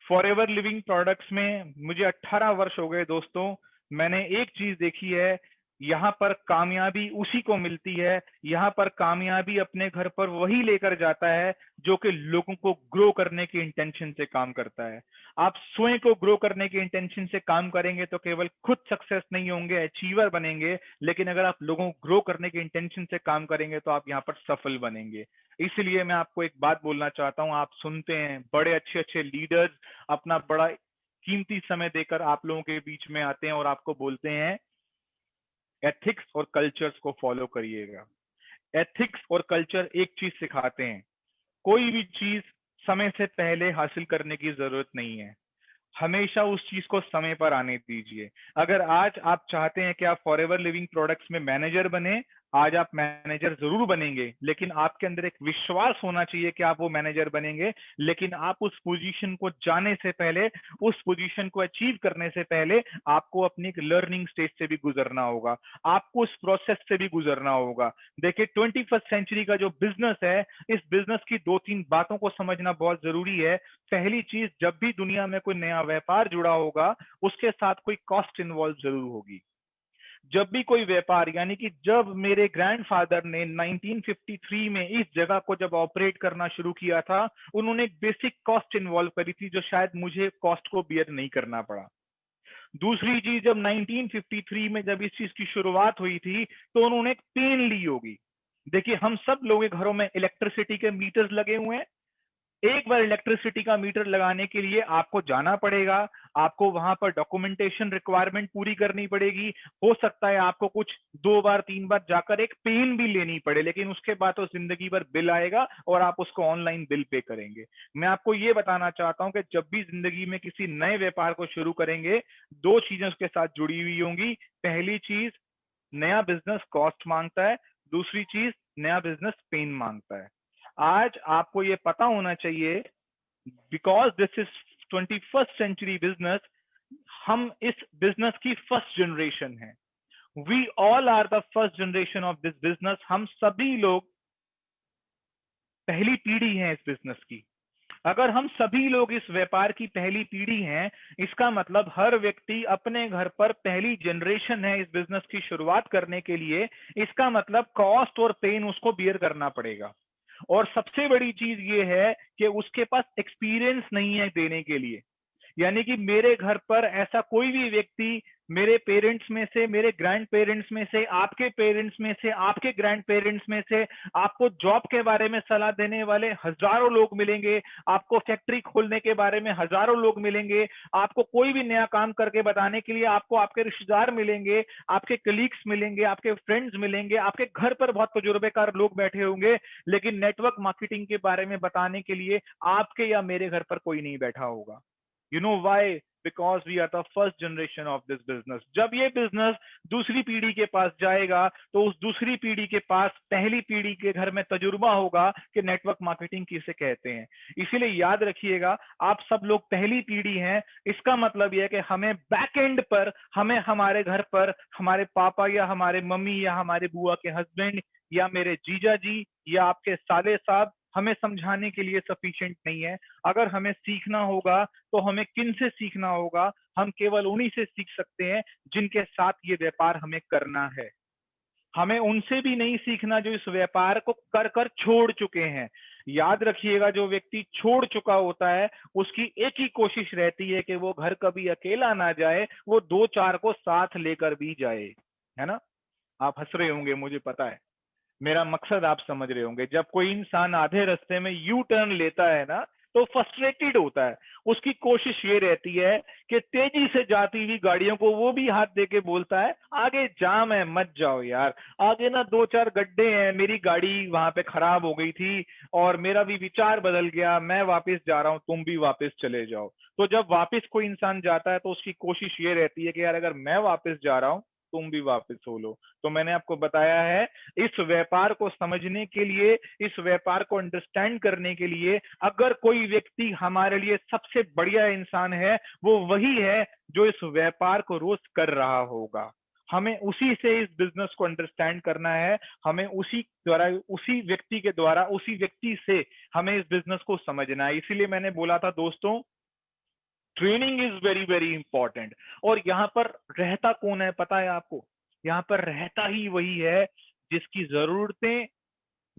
फॉरएवर लिविंग प्रोडक्ट्स में मुझे 18 वर्ष हो गए दोस्तों। मैंने एक चीज देखी है, यहाँ पर कामयाबी उसी को मिलती है, यहाँ पर कामयाबी अपने घर पर वही लेकर जाता है जो कि लोगों को ग्रो करने के इंटेंशन से काम करता है। आप स्वयं को ग्रो करने के इंटेंशन से काम करेंगे तो केवल खुद सक्सेस नहीं होंगे, अचीवर बनेंगे, लेकिन अगर आप लोगों को ग्रो करने के इंटेंशन से काम करेंगे तो आप यहाँ पर सफल बनेंगे। इसलिए मैं आपको एक बात बोलना चाहता हूँ। आप सुनते हैं बड़े अच्छे अच्छे लीडर्स अपना बड़ा कीमती समय देकर आप लोगों के बीच में आते हैं और आपको बोलते हैं एथिक्स और कल्चर्स को फॉलो करिएगा। एथिक्स और कल्चर एक चीज सिखाते हैं, कोई भी चीज समय से पहले हासिल करने की जरूरत नहीं है। हमेशा उस चीज को समय पर आने दीजिए। अगर आज आप चाहते हैं कि आप फॉरएवर लिविंग प्रोडक्ट्स में मैनेजर बने, आज आप मैनेजर जरूर बनेंगे, लेकिन आपके अंदर एक विश्वास होना चाहिए कि आप वो मैनेजर बनेंगे। लेकिन आप उस पोजीशन को जाने से पहले, उस पोजीशन को अचीव करने से पहले आपको अपनी एक लर्निंग स्टेज से भी गुजरना होगा, आपको उस प्रोसेस से भी गुजरना होगा। देखिए, 21st सेंचुरी का जो बिजनेस है, इस बिजनेस की 2-3 बातों को समझना बहुत जरूरी है। पहली चीज, जब भी दुनिया में कोई नया व्यापार जुड़ा होगा, उसके साथ कोई कॉस्ट इन्वॉल्व जरूर होगी। जब भी कोई व्यापार, यानी कि जब मेरे ग्रैंडफादर ने 1953 में इस जगह को जब ऑपरेट करना शुरू किया था, उन्होंने एक बेसिक कॉस्ट इन्वॉल्व करी थी जो शायद मुझे कॉस्ट को बियर नहीं करना पड़ा। दूसरी चीज, जब 1953 में जब इस चीज की शुरुआत हुई थी, तो उन्होंने एक पेन ली होगी। देखिए, हम सब लोगों के घरों में इलेक्ट्रिसिटी के मीटर्स लगे हुए हैं। एक बार इलेक्ट्रिसिटी का मीटर लगाने के लिए आपको जाना पड़ेगा, आपको वहां पर डॉक्यूमेंटेशन रिक्वायरमेंट पूरी करनी पड़ेगी। हो सकता है आपको कुछ 2 बार 3 बार जाकर एक पेन भी लेनी पड़े, लेकिन उसके बाद तो जिंदगी भर बिल आएगा और आप उसको ऑनलाइन बिल पे करेंगे। मैं आपको ये बताना चाहता हूं कि जब भी जिंदगी में किसी नए व्यापार को शुरू करेंगे, 2 चीजें उसके साथ जुड़ी हुई होंगी। पहली चीज, नया बिजनेस कॉस्ट मांगता है। दूसरी चीज, नया बिजनेस पेन मांगता है। आज आपको ये पता होना चाहिए, because this is 21st century business, हम इस बिजनेस की फर्स्ट जनरेशन है। We all are the first generation of this business. हम सभी लोग पहली पीढ़ी हैं इस बिजनेस की। अगर हम सभी लोग इस व्यापार की पहली पीढ़ी हैं, इसका मतलब हर व्यक्ति अपने घर पर पहली जनरेशन है इस बिजनेस की शुरुआत करने के लिए। इसका मतलब कॉस्ट और पेन उसको बियर करना पड़ेगा। और सबसे बड़ी चीज ये है कि उसके पास एक्सपीरियंस नहीं है देने के लिए। यानी कि मेरे घर पर ऐसा कोई भी व्यक्ति, मेरे पेरेंट्स में से, मेरे ग्रैंड पेरेंट्स में से, आपके पेरेंट्स में से, आपके ग्रैंड पेरेंट्स में से, आपको जॉब के बारे में सलाह देने वाले हजारों लोग मिलेंगे, आपको फैक्ट्री खोलने के बारे में हजारों लोग मिलेंगे, आपको कोई भी नया काम करके बताने के लिए आपको आपके रिश्तेदार मिलेंगे, आपके कलीग्स मिलेंगे, आपके फ्रेंड्स मिलेंगे, आपके घर पर बहुत तजुर्बेकार लोग बैठे होंगे, लेकिन नेटवर्क मार्केटिंग के बारे में बताने के लिए आपके या मेरे घर पर कोई नहीं बैठा होगा। You know why? Because we are the first generation of this business. जब ये बिजनेस दूसरी पीढ़ी के पास जाएगा तो उस दूसरी पीढ़ी के पास पहली पीढ़ी के घर में तजुर्बा होगा कि नेटवर्क मार्केटिंग किसे कहते हैं। इसीलिए याद रखिएगा, आप सब लोग पहली पीढ़ी हैं। इसका मतलब यह है कि हमें बैक एंड पर, हमें हमारे घर पर हमारे पापा या हमारे मम्मी या हमारे बुआ के हस्बैंड या मेरे जीजा जी या आपके साले साहब हमें समझाने के लिए सफिशिएंट नहीं है। अगर हमें सीखना होगा तो हमें किन से सीखना होगा? हम केवल उन्हीं से सीख सकते हैं जिनके साथ ये व्यापार हमें करना है। हमें उनसे भी नहीं सीखना जो इस व्यापार को कर कर छोड़ चुके हैं। याद रखिएगा, जो व्यक्ति छोड़ चुका होता है उसकी एक ही कोशिश रहती है कि वो घर कभी अकेला ना जाए, वो दो चार को साथ लेकर भी जाए। है ना? आप हंस रहे होंगे, मुझे पता है। मेरा मकसद आप समझ रहे होंगे। जब कोई इंसान आधे रास्ते में यू टर्न लेता है ना, तो फ्रस्ट्रेटेड होता है। उसकी कोशिश ये रहती है कि तेजी से जाती हुई गाड़ियों को वो भी हाथ दे के बोलता है, आगे जाम है, मत जाओ यार, आगे ना दो चार गड्ढे हैं, मेरी गाड़ी वहां पे खराब हो गई थी और मेरा भी विचार बदल गया, मैं वापस जा रहा हूँ, तुम भी वापस चले जाओ। तो जब वापस कोई इंसान जाता है तो उसकी कोशिश ये रहती है कि यार अगर मैं वापस जा रहा हूँ, तुम भी वापस हो लो। तो मैंने आपको बताया है, इस व्यापार को समझने के लिए, इस व्यापार को अंडरस्टैंड करने के लिए, अगर कोई व्यक्ति हमारे लिए सबसे बढ़िया इंसान है, वो वही है जो इस व्यापार को रोज कर रहा होगा। हमें उसी से इस बिजनेस को अंडरस्टैंड करना है। हमें उसी द्वारा, उसी व्यक्ति के द्वारा, उसी व्यक्ति से हमें इस बिजनेस को समझना है। इसीलिए मैंने बोला था दोस्तों, training is very very important. और यहाँ पर रहता कौन है पता है आपको? यहाँ पर रहता ही वही है जिसकी जरूरतें,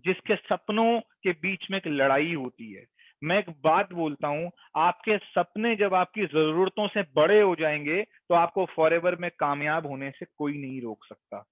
जिसके सपनों के बीच में एक लड़ाई होती है। मैं एक बात बोलता हूं, आपके सपने जब आपकी जरूरतों से बड़े हो जाएंगे तो आपको फॉरएवर में कामयाब होने से कोई नहीं रोक सकता।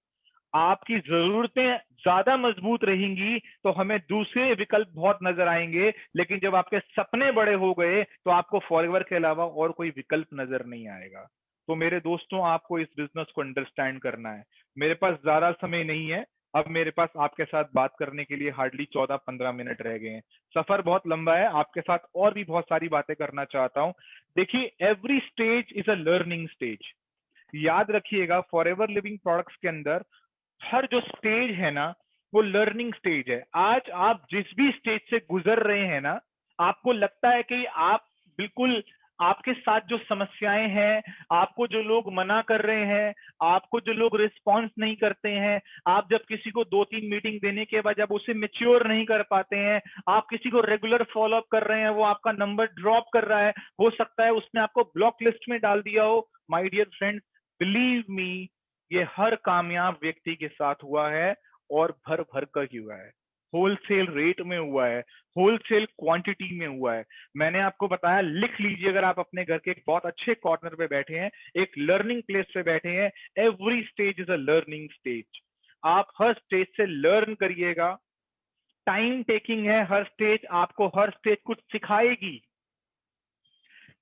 आपकी जरूरतें ज्यादा मजबूत रहेंगी तो हमें दूसरे विकल्प बहुत नजर आएंगे, लेकिन जब आपके सपने बड़े हो गए तो आपको फॉरएवर के अलावा और कोई विकल्प नजर नहीं आएगा। तो मेरे दोस्तों, आपको इस बिजनेस को अंडरस्टैंड करना है। मेरे पास ज्यादा समय नहीं है। अब मेरे पास आपके साथ बात करने के लिए हार्डली 14-15 मिनट रह गए हैं। सफर बहुत लंबा है, आपके साथ और भी बहुत सारी बातें करना चाहता हूं। देखिए, every stage is a learning stage. याद रखिएगा, फॉरएवर लिविंग प्रोडक्ट्स के अंदर हर जो स्टेज है ना, वो लर्निंग स्टेज है। आज आप जिस भी स्टेज से गुजर रहे हैं ना, आपको लगता है कि आप बिल्कुल, आपके साथ जो समस्याएं हैं, आपको जो लोग मना कर रहे हैं, आपको जो लोग रिस्पॉन्स नहीं करते हैं, आप जब किसी को 2-3 मीटिंग देने के बाद जब उसे मेच्योर नहीं कर पाते हैं, आप किसी को रेगुलर फॉलोअप कर रहे हैं, वो आपका नंबर ड्रॉप कर रहा है, हो सकता है उसने आपको ब्लॉक लिस्ट में डाल दिया हो। My dear friends, believe me, ये हर कामयाब व्यक्ति के साथ हुआ है और भर भर कर ही हुआ है। होलसेल रेट में हुआ है, होलसेल क्वांटिटी में हुआ है। मैंने आपको बताया, लिख लीजिए, अगर आप अपने घर के एक बहुत अच्छे कॉर्नर पे बैठे हैं, एक लर्निंग प्लेस पे बैठे हैं, every stage is a learning stage. आप हर स्टेज से लर्न करिएगा। टाइम टेकिंग है हर स्टेज, आपको हर स्टेज कुछ सिखाएगी।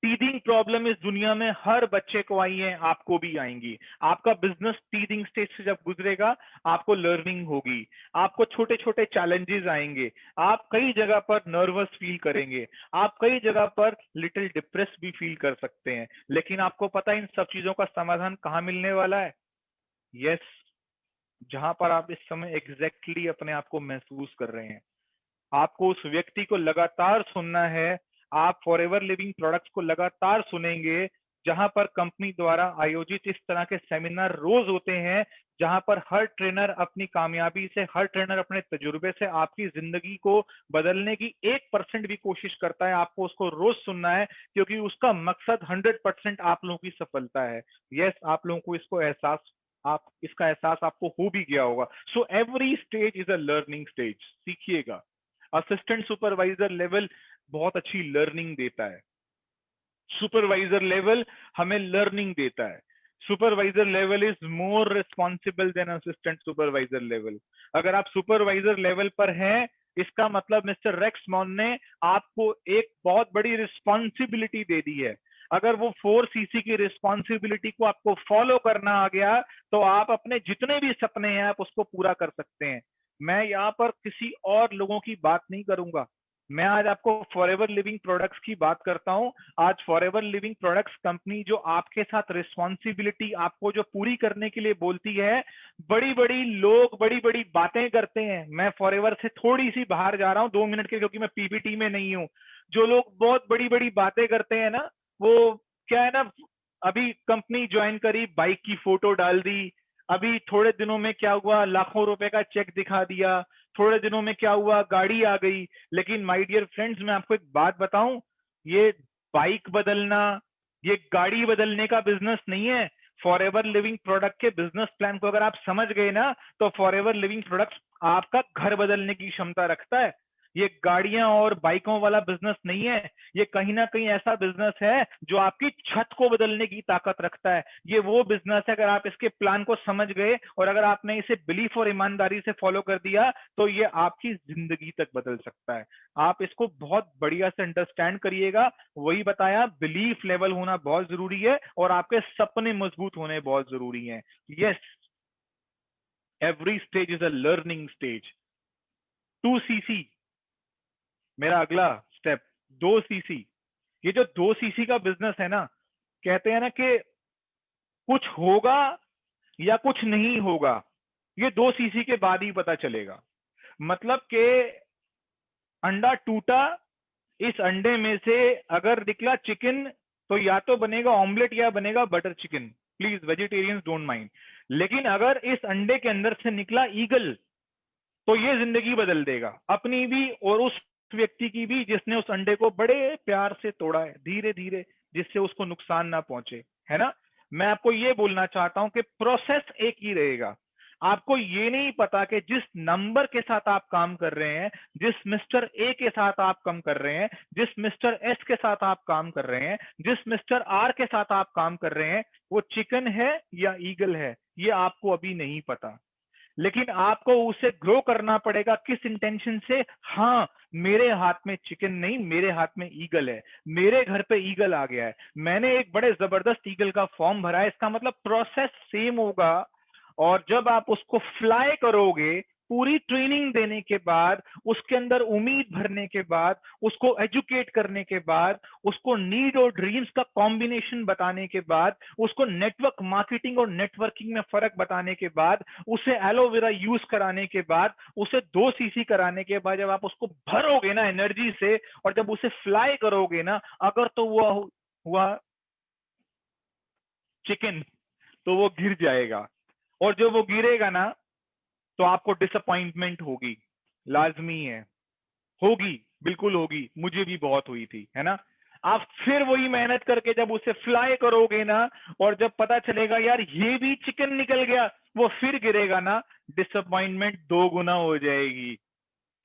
टीदिंग प्रॉब्लम इस दुनिया में हर बच्चे को आई है, आपको भी आएंगी। आपका बिजनेस टीदिंग स्टेज से जब गुजरेगा, आपको लर्निंग होगी, आपको छोटे छोटे चैलेंजेस आएंगे, आप कई जगह पर नर्वस फील करेंगे, आप कई जगह पर लिटिल डिप्रेस भी फील कर सकते हैं। लेकिन आपको पता है इन सब चीजों का समाधान कहाँ मिलने वाला है? यस, जहां पर आप इस समय एग्जैक्टली अपने आप को महसूस कर रहे हैं। आपको उस व्यक्ति को लगातार सुनना है। आप फॉरएवर लिविंग प्रोडक्ट्स को लगातार सुनेंगे जहां पर कंपनी द्वारा आयोजित इस तरह के सेमिनार रोज होते हैं, जहां पर हर ट्रेनर अपनी कामयाबी से, हर ट्रेनर अपने तजुर्बे से आपकी जिंदगी को बदलने की 1% भी कोशिश करता है। आपको उसको रोज सुनना है, क्योंकि उसका मकसद 100% आप लोगों की सफलता है। यस, आप लोगों को इसका एहसास आपको हो भी गया होगा। So every stage is a learning stage. सीखिएगा। असिस्टेंट सुपरवाइजर लेवल बहुत अच्छी लर्निंग देता है। सुपरवाइजर लेवल हमें लर्निंग देता है। Supervisor level is more responsible than assistant supervisor level. अगर आप सुपरवाइजर लेवल पर हैं, इसका मतलब मिस्टर रेक्स मॉन ने आपको एक बहुत बड़ी रिस्पॉन्सिबिलिटी दे दी है। अगर वो 4cc की रिस्पॉन्सिबिलिटी को आपको फॉलो करना आ गया, तो आप अपने जितने भी सपने हैं आप उसको पूरा कर सकते हैं। मैं यहाँ पर किसी और लोगों की बात नहीं करूंगा। मैं आज आपको फॉरएवर लिविंग प्रोडक्ट्स की बात करता हूं। आज फॉरएवर लिविंग प्रोडक्ट्स कंपनी जो आपके साथ रिस्पॉन्सिबिलिटी आपको जो पूरी करने के लिए बोलती है, बड़ी बड़ी लोग बड़ी बड़ी बातें करते हैं। मैं फॉरएवर से थोड़ी सी बाहर जा रहा हूं 2 मिनट के, क्योंकि मैं पीपीटी में नहीं हूं। जो लोग बहुत बड़ी बड़ी बातें करते हैं ना, वो क्या है ना, अभी कंपनी ज्वाइन करी, बाइक की फोटो डाल दी, अभी थोड़े दिनों में क्या हुआ, लाखों रुपए का चेक दिखा दिया, थोड़े दिनों में क्या हुआ, गाड़ी आ गई। लेकिन माय डियर फ्रेंड्स, मैं आपको एक बात बताऊं, ये बाइक बदलना, ये गाड़ी बदलने का बिजनेस नहीं है। फॉरएवर लिविंग प्रोडक्ट के बिजनेस प्लान को अगर आप समझ गए ना, तो फॉरएवर लिविंग प्रोडक्ट्स आपका घर बदलने की क्षमता रखता है। ये गाड़ियां और बाइकों वाला बिजनेस नहीं है। ये कहीं ना कहीं ऐसा बिजनेस है जो आपकी छत को बदलने की ताकत रखता है। ये वो बिजनेस है, अगर आप इसके प्लान को समझ गए और अगर आपने इसे बिलीफ और ईमानदारी से फॉलो कर दिया, तो ये आपकी जिंदगी तक बदल सकता है। आप इसको बहुत बढ़िया से अंडरस्टैंड करिएगा। वही बताया, बिलीफ लेवल होना बहुत जरूरी है और आपके सपने मजबूत होने बहुत जरूरी है। Yes, every stage is a learning stage. 2cc मेरा अगला स्टेप। 2cc, ये जो 2cc का बिजनेस है ना, कहते हैं ना कि कुछ होगा या कुछ नहीं होगा, ये 2cc के बाद ही पता चलेगा। मतलब कि अंडा टूटा, इस अंडे में से अगर निकला चिकन, तो या तो बनेगा ऑमलेट या बनेगा butter chicken. Please vegetarians don't mind. लेकिन अगर इस अंडे के अंदर से निकला ईगल, तो ये जिंदगी बदल देगा, अपनी भी और उस व्यक्ति की भी जिसने उस अंडे को बड़े प्यार से तोड़ा है, धीरे धीरे, जिससे उसको नुकसान ना पहुंचे, है ना। मैं आपको ये बोलना चाहता हूं कि प्रोसेस एक ही रहेगा। आपको ये नहीं पता कि जिस नंबर के साथ आप काम कर रहे हैं, जिस मिस्टर ए के साथ आप काम कर रहे हैं, जिस मिस्टर एस के साथ आप काम कर रहे हैं, जिस मिस्टर आर के साथ आप काम कर रहे हैं, वो चिकन है या ईगल है, ये आपको अभी नहीं पता। लेकिन आपको उसे ग्रो करना पड़ेगा। किस इंटेंशन से? हाँ, मेरे हाथ में चिकन नहीं, मेरे हाथ में ईगल है, मेरे घर पे ईगल आ गया है, मैंने एक बड़े जबरदस्त ईगल का फॉर्म भरा है। इसका मतलब प्रोसेस सेम होगा। और जब आप उसको फ्लाई करोगे, पूरी ट्रेनिंग देने के बाद, उसके अंदर उम्मीद भरने के बाद, उसको एजुकेट करने के बाद, उसको नीड और ड्रीम्स का कॉम्बिनेशन बताने के बाद, उसको नेटवर्क मार्केटिंग और नेटवर्किंग में फर्क बताने के बाद, उसे एलोवेरा यूज कराने के बाद, उसे 2cc कराने के बाद, जब आप उसको भरोगे ना एनर्जी से, और जब उसे फ्लाई करोगे ना, अगर तो वो हुआ चिकन, तो वो गिर जाएगा। और जब वो गिरेगा ना, तो आपको डिसअपॉइंटमेंट होगी, लाजमी है, होगी, बिल्कुल होगी। मुझे भी बहुत हुई थी, है ना। आप फिर वही मेहनत करके जब उसे फ्लाई करोगे ना, और जब पता चलेगा यार ये भी चिकन निकल गया, वो फिर गिरेगा ना, डिसअपॉइंटमेंट 2 गुना हो जाएगी।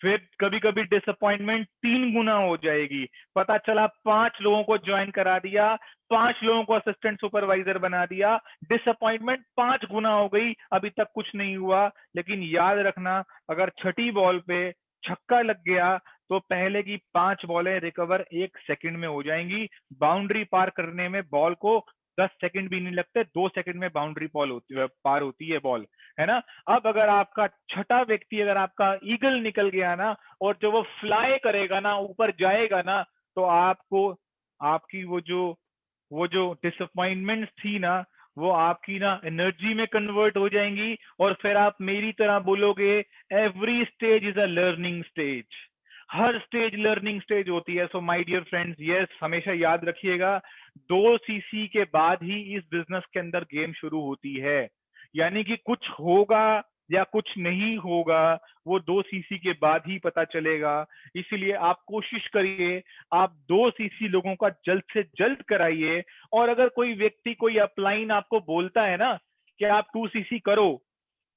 फिर कभी कभी डिसअपॉइंटमेंट 3 गुना हो जाएगी। पता चला 5 लोगों को ज्वाइन करा दिया, 5 लोगों को असिस्टेंट सुपरवाइजर बना दिया, डिसअपॉइंटमेंट 5 गुना हो गई, अभी तक कुछ नहीं हुआ। लेकिन याद रखना, अगर छठी बॉल पे छक्का लग गया, तो पहले की 5 बॉलें रिकवर 1 सेकंड में हो जाएंगी। बाउंड्री पार करने में बॉल को 10 सेकंड भी नहीं लगते, 2 सेकंड में बाउंड्री पार होती है बॉल, है ना। अब अगर आपका छठा व्यक्ति, अगर आपका ईगल निकल गया ना, और जो वो फ्लाई करेगा ना, ऊपर जाएगा ना, तो आपको आपकी वो जो डिसअपॉइंटमेंट थी ना, वो आपकी ना एनर्जी में कन्वर्ट हो जाएंगी। और फिर आप मेरी तरह बोलोगे, every stage is a learning stage. हर स्टेज लर्निंग स्टेज होती है। So my dear friends, yes, हमेशा याद रखिएगा 2 सीसी के बाद ही इस बिजनेस के अंदर गेम शुरू होती है। यानी कि कुछ होगा या कुछ नहीं होगा, वो 2 सीसी के बाद ही पता चलेगा। इसीलिए आप कोशिश करिए, आप 2 सीसी लोगों का जल्द से जल्द कराइए। और अगर कोई व्यक्ति कोई अपलाइन आपको बोलता है ना कि आप 2 सीसी करो,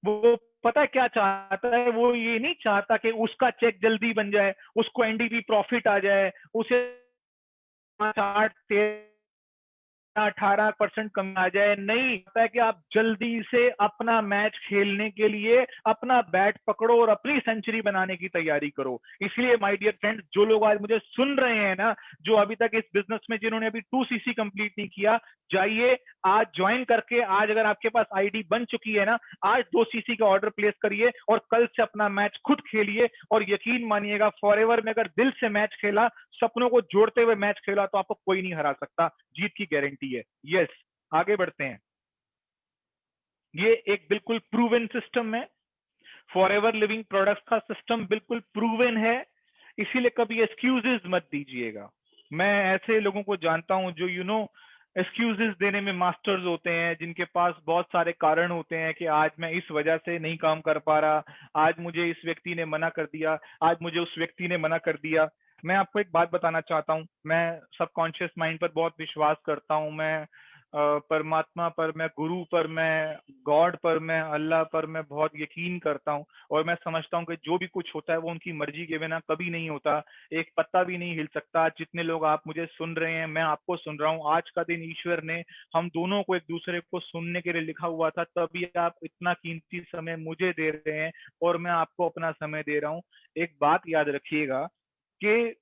वो पता है क्या चाहता है? वो ये नहीं चाहता कि उसका चेक जल्दी बन जाए, उसको एनडीपी प्रॉफिट आ जाए, उसे 5, 8, 18% कम आ जाए। नहीं, पता है कि आप जल्दी से अपना मैच खेलने के लिए अपना बैट पकड़ो और अपनी सेंचुरी बनाने की तैयारी करो। इसलिए माय डियर फ्रेंड्स, जो लोग आज मुझे सुन रहे हैं ना, जो अभी तक इस बिजनेस में जिन्होंने अभी 2 सीसी कंप्लीट नहीं किया, जाइए आज ज्वाइन करके, आज अगर आपके पास आईडी बन चुकी है ना, आज 2 सीसी का ऑर्डर प्लेस करिए और कल से अपना मैच खुद खेलिए। और यकीन मानिएगा, फॉरएवर में अगर दिल से मैच खेला, सपनों को जोड़ते हुए मैच खेला, तो आपको कोई नहीं हरा सकता। जीत की गारंटी है। यस, आगे बढ़ते हैं। ये एक बिल्कुल प्रूवन सिस्टम है। फॉरएवर लिविंग प्रोडक्ट्स का सिस्टम बिल्कुल प्रूवन है। इसीलिए कभी एक्सक्यूजेस मत दीजिएगा। मैं ऐसे लोगों को जानता हूं जो एक्सक्यूजेस देने में मास्टर्स होते हैं, जिनके पास बहुत सारे कारण होते हैं कि आज मैं इस वजह से नहीं काम कर पा रहा, आज मुझे इस व्यक्ति ने मना कर दिया, आज मुझे उस व्यक्ति ने मना कर दिया। मैं आपको एक बात बताना चाहता हूँ, मैं सबकॉन्शियस माइंड पर बहुत विश्वास करता हूँ। मैं परमात्मा पर, मैं गुरु पर, मैं गॉड पर, मैं अल्लाह पर मैं बहुत यकीन करता हूँ। और मैं समझता हूँ कि जो भी कुछ होता है वो उनकी मर्जी के बिना कभी नहीं होता। एक पत्ता भी नहीं हिल सकता। जितने लोग आप मुझे सुन रहे हैं, मैं आपको सुन रहा हूँ, आज का दिन ईश्वर ने हम दोनों को एक दूसरे को सुनने के लिए लिखा हुआ था, तभी आप इतना कीमती समय मुझे दे रहे हैं और मैं आपको अपना समय दे रहा हूँ। एक बात याद रखिएगा कि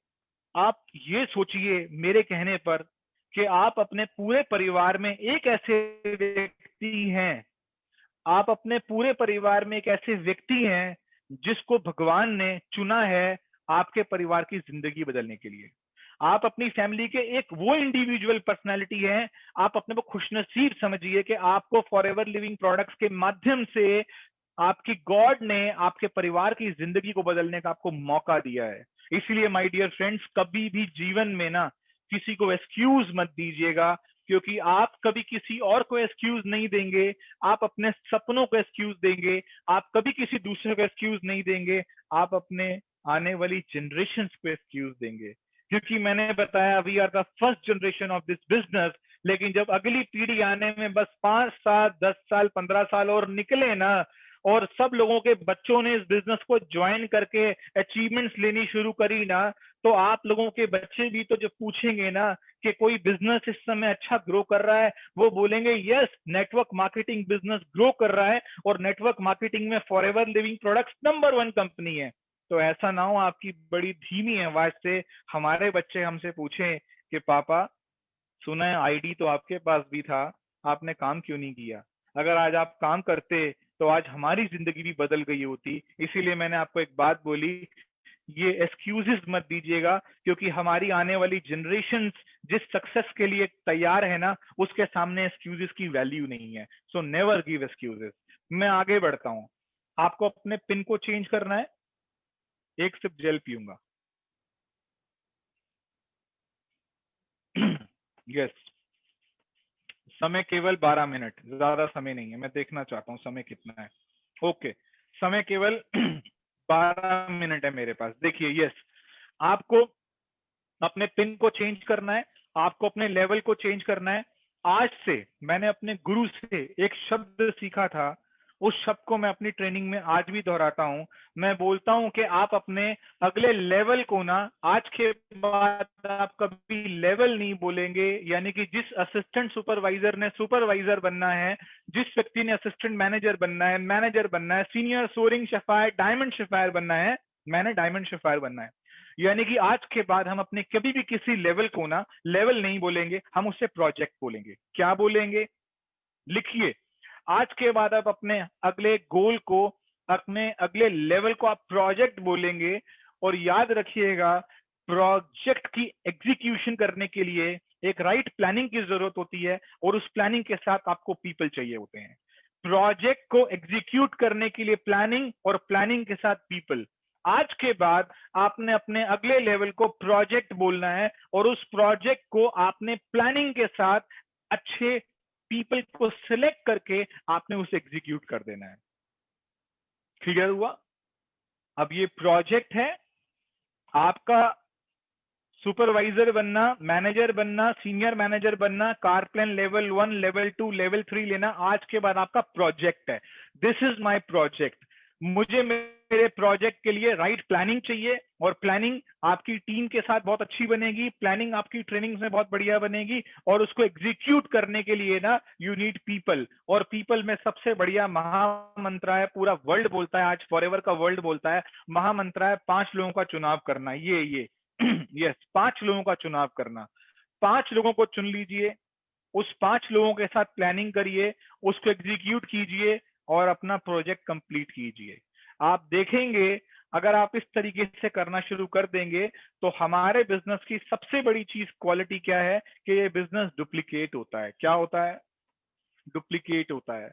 आप ये सोचिए मेरे कहने पर कि आप अपने पूरे परिवार में एक ऐसे व्यक्ति हैं, आप अपने पूरे परिवार में एक ऐसे व्यक्ति हैं जिसको भगवान ने चुना है आपके परिवार की जिंदगी बदलने के लिए। आप अपनी फैमिली के एक वो इंडिविजुअल पर्सनालिटी हैं। आप अपने को खुशनसीब समझिए कि आपको फॉरएवर लिविंग प्रोडक्ट्स के माध्यम से आपकी गॉड ने आपके परिवार की जिंदगी को बदलने का आपको मौका दिया है। इसलिए माय डियर फ्रेंड्स, कभी भी जीवन में ना किसी को एक्सक्यूज मत दीजिएगा, क्योंकि आप कभी किसी और को एक्सक्यूज नहीं देंगे, आप अपने सपनों को एक्सक्यूज देंगे, आप कभी किसी दूसरे को एक्सक्यूज नहीं देंगे, आप अपने आने वाली जनरेशन को एक्सक्यूज देंगे। क्योंकि मैंने बताया, we are the first generation of this business. लेकिन जब अगली पीढ़ी आने में बस 5 साल, 10 साल, 15 साल और निकले ना, और सब लोगों के बच्चों ने इस बिजनेस को ज्वाइन करके अचीवमेंट्स लेनी शुरू करी ना, तो आप लोगों के बच्चे भी तो जब पूछेंगे ना कि कोई बिजनेस इस समय अच्छा ग्रो कर रहा है, वो बोलेंगे yes, network marketing business grow कर रहा है और नेटवर्क मार्केटिंग में forever living products number 1 company है। तो ऐसा ना हो आपकी बड़ी धीमी आवाज से हमारे बच्चे हमसे पूछें कि पापा, सुना है आईडी तो आपके पास भी था, आपने काम क्यों नहीं किया? अगर आज आप काम करते तो आज हमारी जिंदगी भी बदल गई होती। इसीलिए मैंने आपको एक बात बोली, ये एक्सक्यूजेस मत दीजिएगा, क्योंकि हमारी आने वाली जनरेशन जिस सक्सेस के लिए तैयार है ना, उसके सामने एक्सक्यूजेस की वैल्यू नहीं है। So never give excuses. मैं आगे बढ़ता हूँ। आपको अपने पिन को चेंज करना है। एक सिप जेल पीऊंगा। यस, समय केवल 12 मिनट, ज्यादा समय नहीं है। मैं देखना चाहता हूँ समय कितना है। ओके, समय केवल 12 मिनट है मेरे पास। देखिए, यस, आपको अपने पिन को चेंज करना है, आपको अपने लेवल को चेंज करना है। आज से मैंने अपने गुरु से एक शब्द सीखा था, उस शब्द को मैं अपनी ट्रेनिंग में आज भी दोहराता हूं। मैं बोलता हूं कि आप अपने अगले लेवल को ना, आज के बाद आप कभी लेवल नहीं बोलेंगे। यानी कि जिस असिस्टेंट सुपरवाइजर ने सुपरवाइजर बनना है, जिस व्यक्ति ने असिस्टेंट मैनेजर बनना है, मैनेजर बनना है, सीनियर सोरिंग शेफायर, डायमंड शेफायर बनना है, मैंने डायमंड शेफायर बनना है। यानी कि आज के बाद हम अपने कभी भी किसी लेवल को ना लेवल नहीं बोलेंगे, हम उससे प्रोजेक्ट बोलेंगे। क्या बोलेंगे? लिखिए, आज के बाद आप अपने अगले गोल को, अपने अगले लेवल को आप प्रोजेक्ट बोलेंगे। और याद रखिएगा, प्रोजेक्ट की एग्जीक्यूशन करने के लिए एक राइट प्लानिंग की जरूरत होती है, और उस प्लानिंग के साथ आपको पीपल चाहिए होते हैं। प्रोजेक्ट को एग्जीक्यूट करने के लिए प्लानिंग, और प्लानिंग के साथ पीपल। आज के बाद आपने अपने अगले लेवल को प्रोजेक्ट बोलना है, और उस प्रोजेक्ट को आपने प्लानिंग के साथ अच्छे पीपल को सिलेक्ट करके आपने उसे एग्जीक्यूट कर देना है। क्लियर हुआ? अब ये प्रोजेक्ट है आपका, सुपरवाइजर बनना, मैनेजर बनना, सीनियर मैनेजर बनना, car plan level 1, level 2, level 3 लेना, आज के बाद आपका प्रोजेक्ट है। This is my project. मुझे मेरे प्रोजेक्ट के लिए राइट प्लानिंग चाहिए, और प्लानिंग आपकी टीम के साथ बहुत अच्छी बनेगी, प्लानिंग आपकी ट्रेनिंग में बहुत बढ़िया बनेगी, और उसको एग्जीक्यूट करने के लिए ना यू नीड पीपल। और पीपल में सबसे बढ़िया महामंत्र है, पूरा वर्ल्ड बोलता है, आज फॉरएवर का वर्ल्ड बोलता है, महामंत्र है 5 लोगों का चुनाव करना। ये यस, 5 लोगों का चुनाव करना। 5 लोगों को चुन लीजिए, उस 5 लोगों के साथ प्लानिंग करिए, उसको एग्जीक्यूट कीजिए और अपना प्रोजेक्ट कंप्लीट कीजिए। आप देखेंगे अगर आप इस तरीके से करना शुरू कर देंगे तो हमारे बिजनेस की सबसे बड़ी चीज क्वालिटी क्या है कि ये बिजनेस डुप्लीकेट होता है। क्या होता है? डुप्लीकेट होता है।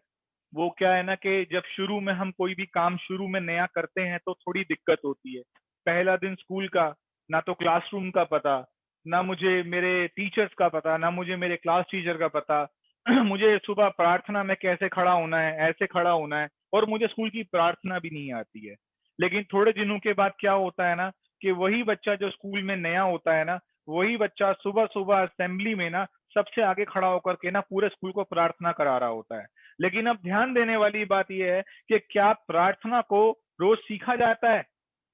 वो क्या है ना कि जब शुरू में हम कोई भी काम शुरू में नया करते हैं तो थोड़ी दिक्कत होती है। पहला दिन स्कूल का, ना तो क्लासरूम का पता, ना मुझे मेरे टीचर्स का पता, ना मुझे मेरे क्लास टीचर का पता। मुझे सुबह प्रार्थना में कैसे खड़ा होना है, ऐसे खड़ा होना है, और मुझे स्कूल की प्रार्थना भी नहीं आती है। लेकिन थोड़े दिनों के बाद क्या होता है ना कि वही बच्चा जो स्कूल में नया होता है ना, वही बच्चा सुबह सुबह असेंबली में ना सबसे आगे खड़ा होकर के ना पूरे स्कूल को प्रार्थना करा रहा होता है। लेकिन अब ध्यान देने वाली बात यह है कि क्या प्रार्थना को रोज सीखा जाता है?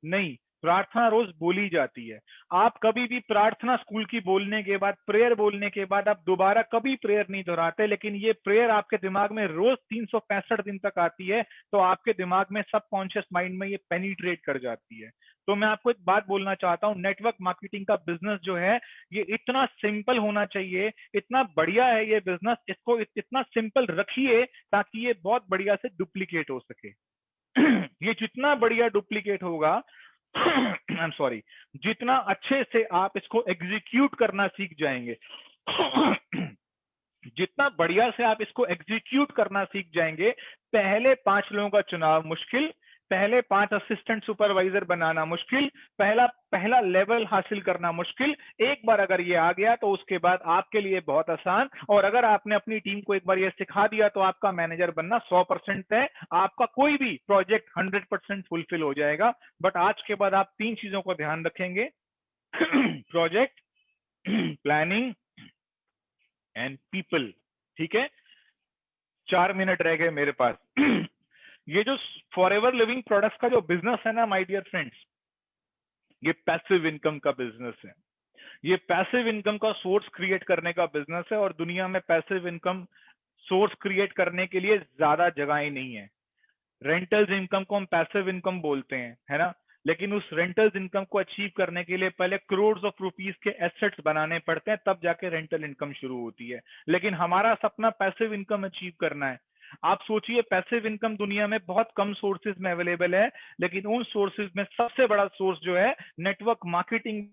नहीं, प्रार्थना रोज बोली जाती है। आप कभी भी प्रार्थना स्कूल की बोलने के बाद, प्रेयर बोलने के बाद आप दोबारा कभी प्रेयर नहीं दोहराते, लेकिन ये प्रेयर आपके दिमाग में रोज 365 दिन तक आती है, तो आपके दिमाग में सबकॉन्शियस माइंड में ये पेनिट्रेट कर जाती है। तो मैं आपको एक बात बोलना चाहता हूँ, नेटवर्क मार्केटिंग का बिजनेस जो है ये इतना सिंपल होना चाहिए, इतना बढ़िया है ये बिजनेस, इसको इतना सिंपल रखिए ताकि ये बहुत बढ़िया से डुप्लीकेट हो सके। ये जितना बढ़िया डुप्लीकेट होगा, आई एम सॉरी, जितना अच्छे से आप इसको एग्जीक्यूट करना सीख जाएंगे, जितना बढ़िया से आप इसको एग्जीक्यूट करना सीख जाएंगे, पहले 5 लोगों का चुनाव मुश्किल, पहले 5 असिस्टेंट सुपरवाइजर बनाना मुश्किल, पहला पहला लेवल हासिल करना मुश्किल, एक बार अगर ये आ गया तो उसके बाद आपके लिए बहुत आसान। और अगर आपने अपनी टीम को एक बार ये सिखा दिया तो आपका मैनेजर बनना 100% है, आपका कोई भी प्रोजेक्ट 100% फुलफिल हो जाएगा। बट आज के बाद आप 3 चीजों को ध्यान रखेंगे, प्रोजेक्ट, प्लानिंग एंड पीपल। ठीक है, 4 मिनट रह गए मेरे पास। ये जो फॉरएवर लिविंग प्रोडक्ट्स का जो बिजनेस है ना माय डियर फ्रेंड्स, ये पैसिव इनकम का बिजनेस है। ये पैसिव इनकम का सोर्स क्रिएट करने का बिजनेस है, और दुनिया में पैसिव इनकम सोर्स क्रिएट करने के लिए ज्यादा जगहें नहीं है। रेंटल्स इनकम को हम पैसिव इनकम बोलते हैं, है ना, लेकिन उस रेंटल्स इनकम को अचीव करने के लिए पहले करोड़ ऑफ रुपीस के एसेट्स बनाने पड़ते हैं, तब जाके रेंटल इनकम शुरू होती है। लेकिन हमारा सपना पैसिव इनकम अचीव करना है। आप सोचिए, पैसिव इनकम दुनिया में बहुत कम सोर्सेज में अवेलेबल है, लेकिन उन सोर्सेज में सबसे बड़ा सोर्स जो है नेटवर्क मार्केटिंग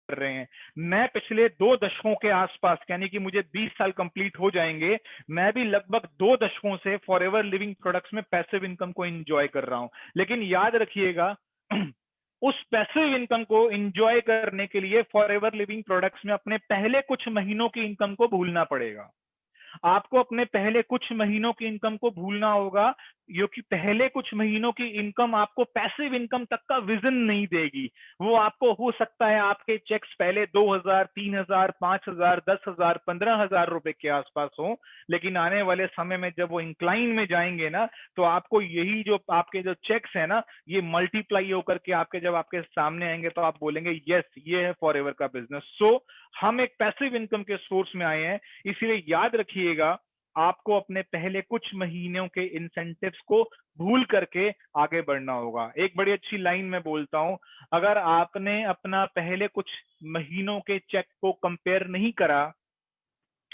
कर रहे हैं। मैं पिछले 2 दशकों के आसपास, यानी कि मुझे 20 साल कंप्लीट हो जाएंगे, मैं भी लगभग 2 दशकों से फॉरएवर लिविंग प्रोडक्ट्स में पैसिव इनकम को एंजॉय कर रहा हूं। लेकिन याद रखिएगा, उस पैसिव इनकम को एंजॉय करने के लिए फॉरएवर लिविंग प्रोडक्ट्स में अपने पहले कुछ महीनों की इनकम को भूलना पड़ेगा। आपको अपने पहले कुछ महीनों की इनकम को भूलना होगा, क्योंकि पहले कुछ महीनों की इनकम आपको पैसिव इनकम तक का विजन नहीं देगी। वो आपको हो सकता है आपके चेक्स पहले 2000, 3000, 5000, 10,000, 15,000 रुपए के आसपास हो, लेकिन आने वाले समय में जब वो इंक्लाइन में जाएंगे ना, तो आपको यही जो आपके जो चेक्स है ना, ये मल्टीप्लाई होकर के आपके जब आपके सामने आएंगे तो आप बोलेंगे यस, ये है फॉरएवर का बिजनेस। सो हम एक पैसिव इनकम के सोर्स में आए हैं, इसीलिए याद रखिएगा, आपको अपने पहले कुछ महीनों के इंसेंटिव्स को भूल करके आगे बढ़ना होगा। एक बड़ी अच्छी लाइन में बोलता हूं, अगर आपने अपना पहले कुछ महीनों के चेक को कंपेयर नहीं करा,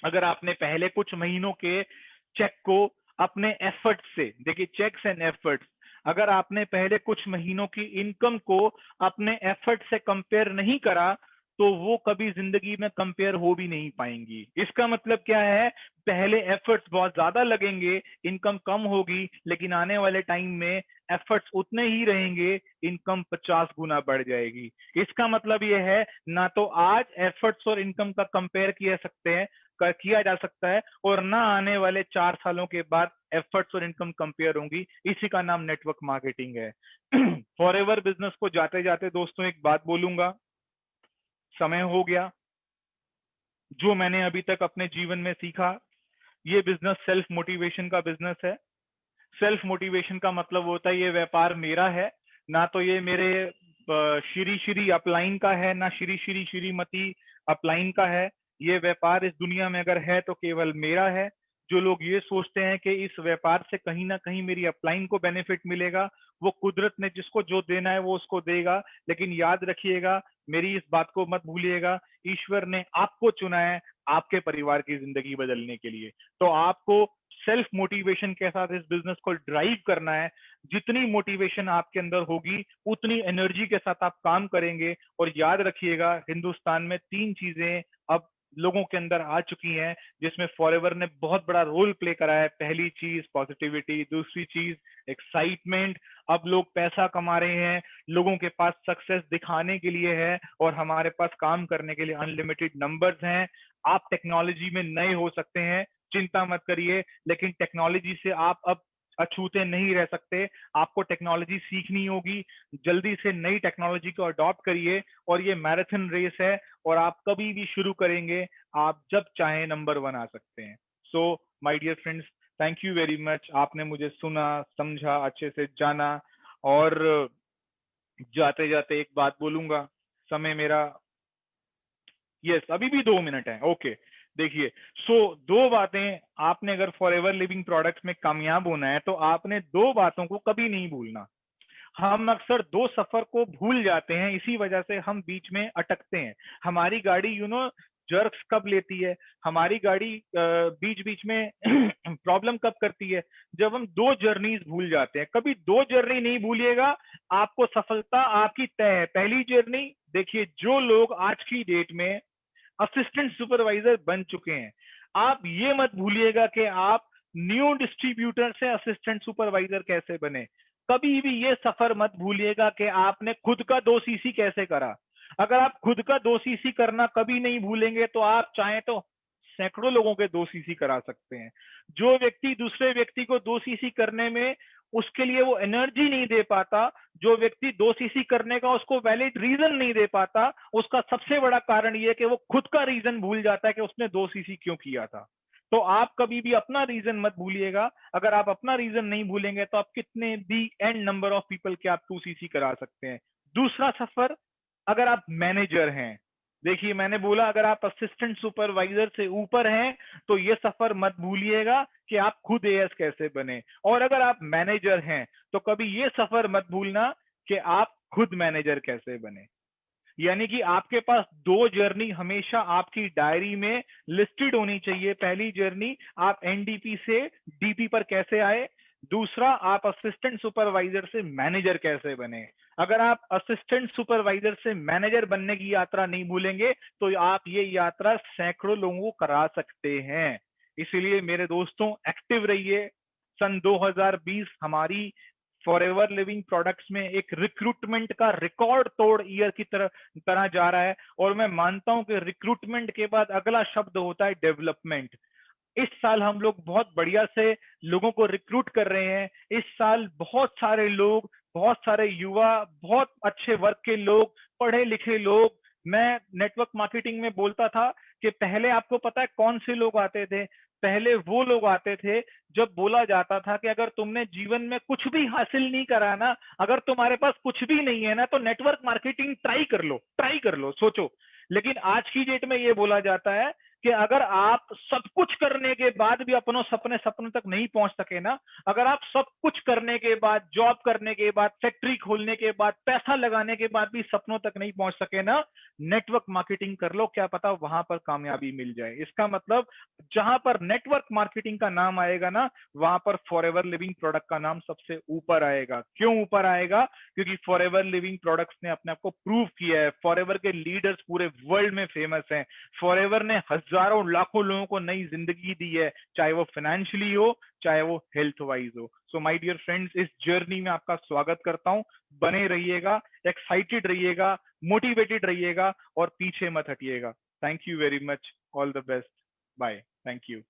अगर आपने पहले कुछ महीनों के चेक को अपने एफर्ट से, देखिए चेक्स एंड एफर्ट्स, अगर आपने पहले कुछ महीनों की इनकम को अपने एफर्ट से कंपेयर नहीं करा, तो वो कभी जिंदगी में कंपेयर हो भी नहीं पाएंगी। इसका मतलब क्या है, पहले एफर्ट्स बहुत ज्यादा लगेंगे, इनकम कम होगी, लेकिन आने वाले टाइम में एफर्ट्स उतने ही रहेंगे, इनकम 50 गुना बढ़ जाएगी। इसका मतलब ये है, ना तो आज एफर्ट्स और इनकम का कंपेयर किया जा सकता है, और ना आने वाले 4 सालों के बाद एफर्ट्स और इनकम कंपेयर होंगी। इसी का नाम नेटवर्क मार्केटिंग है। फॉरएवर बिजनेस को जाते जाते दोस्तों एक बात बोलूंगा, समय हो गया। जो मैंने अभी तक अपने जीवन में सीखा, ये बिजनेस सेल्फ मोटिवेशन का बिजनेस है। सेल्फ मोटिवेशन का मतलब होता है ये व्यापार मेरा है, ना तो ये मेरे श्री श्री अपलाइन का है, ना श्री श्री श्रीमती अपलाइन का है। ये व्यापार इस दुनिया में अगर है तो केवल मेरा है। जो लोग ये सोचते हैं कि इस व्यापार से कहीं ना कहीं मेरी अपलाइन को बेनिफिट मिलेगा, वो कुदरत ने जिसको जो देना है वो उसको देगा। लेकिन याद रखिएगा, मेरी इस बात को मत भूलिएगा, ईश्वर ने आपको चुना है आपके परिवार की जिंदगी बदलने के लिए। तो आपको सेल्फ मोटिवेशन के साथ इस बिजनेस को ड्राइव करना है। जितनी मोटिवेशन आपके अंदर होगी, उतनी एनर्जी के साथ आप काम करेंगे। और याद रखिएगा, हिंदुस्तान में 3 चीजें अब लोगों के अंदर आ चुकी हैं, जिसमें फॉरएवर ने बहुत बड़ा रोल प्ले करा है। पहली चीज पॉजिटिविटी, दूसरी चीज एक्साइटमेंट। अब लोग पैसा कमा रहे हैं, लोगों के पास सक्सेस दिखाने के लिए है, और हमारे पास काम करने के लिए अनलिमिटेड नंबर्स हैं। आप टेक्नोलॉजी में नए हो सकते हैं, चिंता मत करिए, लेकिन टेक्नोलॉजी से आप अब अछूते नहीं रह सकते। आपको टेक्नोलॉजी सीखनी होगी, जल्दी से नई टेक्नोलॉजी को अडॉप्ट करिए। और ये मैराथन रेस है, और आप कभी भी शुरू करेंगे, आप जब चाहें नंबर 1 आ सकते हैं। So my dear friends, thank you very much. आपने मुझे सुना, समझा, अच्छे से जाना। और जाते जाते एक बात बोलूंगा, समय मेरा, यस अभी भी 2 मिनट है, ओके। देखिए, सो 2 बातें आपने अगर फॉरएवर लिविंग प्रोडक्ट्स में कामयाब होना है, तो आपने 2 बातों को कभी नहीं भूलना। हम अक्सर 2 सफर को भूल जाते हैं, इसी वजह से हम बीच में अटकते हैं। हमारी गाड़ी जर्क्स कब लेती है, हमारी गाड़ी बीच बीच में प्रॉब्लम कब करती है, जब हम 2 जर्नीज भूल जाते हैं। कभी 2 जर्नी नहीं भूलिएगा, आपको सफलता आपकी तय है। पहली जर्नी देखिए, जो लोग आज की डेट में असिस्टेंट सुपरवाइजर बन चुके हैं, आप ये मत भूलिएगा कि आप न्यू डिस्ट्रीब्यूटर से असिस्टेंट सुपरवाइजर कैसे बने। कभी भी ये सफर मत भूलिएगा कि आपने खुद का 2 सीसी कैसे करा। अगर आप खुद का 2 सीसी करना कभी नहीं भूलेंगे, तो आप चाहें तो सैकड़ों लोगों के 2 सीसी करा सकते हैं। जो व्यक्ति दूसरे व्यक्ति को 2 सीसी करने में उसके लिए वो एनर्जी नहीं दे पाता, जो व्यक्ति 2 सीसी करने का उसको वैलिड रीजन नहीं दे पाता, उसका सबसे बड़ा कारण ये है कि वो खुद का रीजन भूल जाता है कि उसने 2 सीसी क्यों किया था। तो आप कभी भी अपना रीजन मत भूलिएगा। अगर आप अपना रीजन नहीं भूलेंगे, तो आप कितने भी एंड नंबर ऑफ पीपल के आप 2 सीसी करा सकते हैं। दूसरा सफर, अगर आप मैनेजर हैं, देखिए मैंने बोला अगर आप असिस्टेंट सुपरवाइजर से ऊपर हैं, तो ये सफर मत भूलिएगा कि आप खुद एएस कैसे बने। और अगर आप मैनेजर हैं, तो कभी ये सफर मत भूलना कि आप खुद मैनेजर कैसे बने। यानी कि आपके पास 2 जर्नी हमेशा आपकी डायरी में लिस्टेड होनी चाहिए। पहली जर्नी, आप एनडीपी से डीपी पर कैसे आए। दूसरा, आप असिस्टेंट सुपरवाइजर से मैनेजर कैसे बने। अगर आप असिस्टेंट सुपरवाइजर से मैनेजर बनने की यात्रा नहीं भूलेंगे, तो आप ये यात्रा सैकड़ों लोगों को करा सकते हैं। इसलिए मेरे दोस्तों, एक्टिव रहिए। सन 2020 हमारी फॉरएवर लिविंग प्रोडक्ट्स में एक रिक्रूटमेंट का रिकॉर्ड तोड़ ईयर की तरह जा रहा है। और मैं मानता हूं कि रिक्रूटमेंट के बाद अगला शब्द होता है डेवलपमेंट। इस साल हम लोग बहुत बढ़िया से लोगों को रिक्रूट कर रहे हैं। इस साल बहुत सारे लोग, बहुत सारे युवा, बहुत अच्छे वर्ग के लोग, पढ़े लिखे लोग, मैं नेटवर्क मार्केटिंग में बोलता था कि पहले आपको पता है कौन से लोग आते थे। पहले वो लोग आते थे जब बोला जाता था कि अगर तुमने जीवन में कुछ भी हासिल नहीं करा ना, अगर तुम्हारे पास कुछ भी नहीं है ना, तो नेटवर्क मार्केटिंग ट्राई कर लो, सोचो। लेकिन आज की डेट में ये बोला जाता है कि अगर आप सब कुछ करने के बाद भी अपनों सपनों तक नहीं पहुंच सके ना, अगर आप सब कुछ करने के बाद, जॉब करने के बाद, फैक्ट्री खोलने के बाद, पैसा लगाने के बाद भी सपनों तक नहीं पहुंच सके ना, नेटवर्क मार्केटिंग कर लो, क्या पता वहां पर कामयाबी मिल जाए। इसका मतलब जहां पर नेटवर्क मार्केटिंग का नाम आएगा ना, वहां पर फॉरएवर लिविंग प्रोडक्ट का नाम सबसे ऊपर आएगा। क्यों ऊपर आएगा? क्योंकि फॉरएवर लिविंग प्रोडक्ट्स ने अपने आप को प्रूव किया है। फॉरएवर के लीडर्स पूरे वर्ल्ड में फेमस हैं। फॉरएवर ने हजारों लाखों लोगों को नई जिंदगी दी है, चाहे वो फाइनेंशियली हो, चाहे वो हेल्थ वाइज हो। सो माय डियर फ्रेंड्स, इस जर्नी में आपका स्वागत करता हूं। बने रहिएगा, एक्साइटेड रहिएगा, मोटिवेटेड रहिएगा और पीछे मत हटिएगा। Thank you very much. All the best. Bye. Thank you.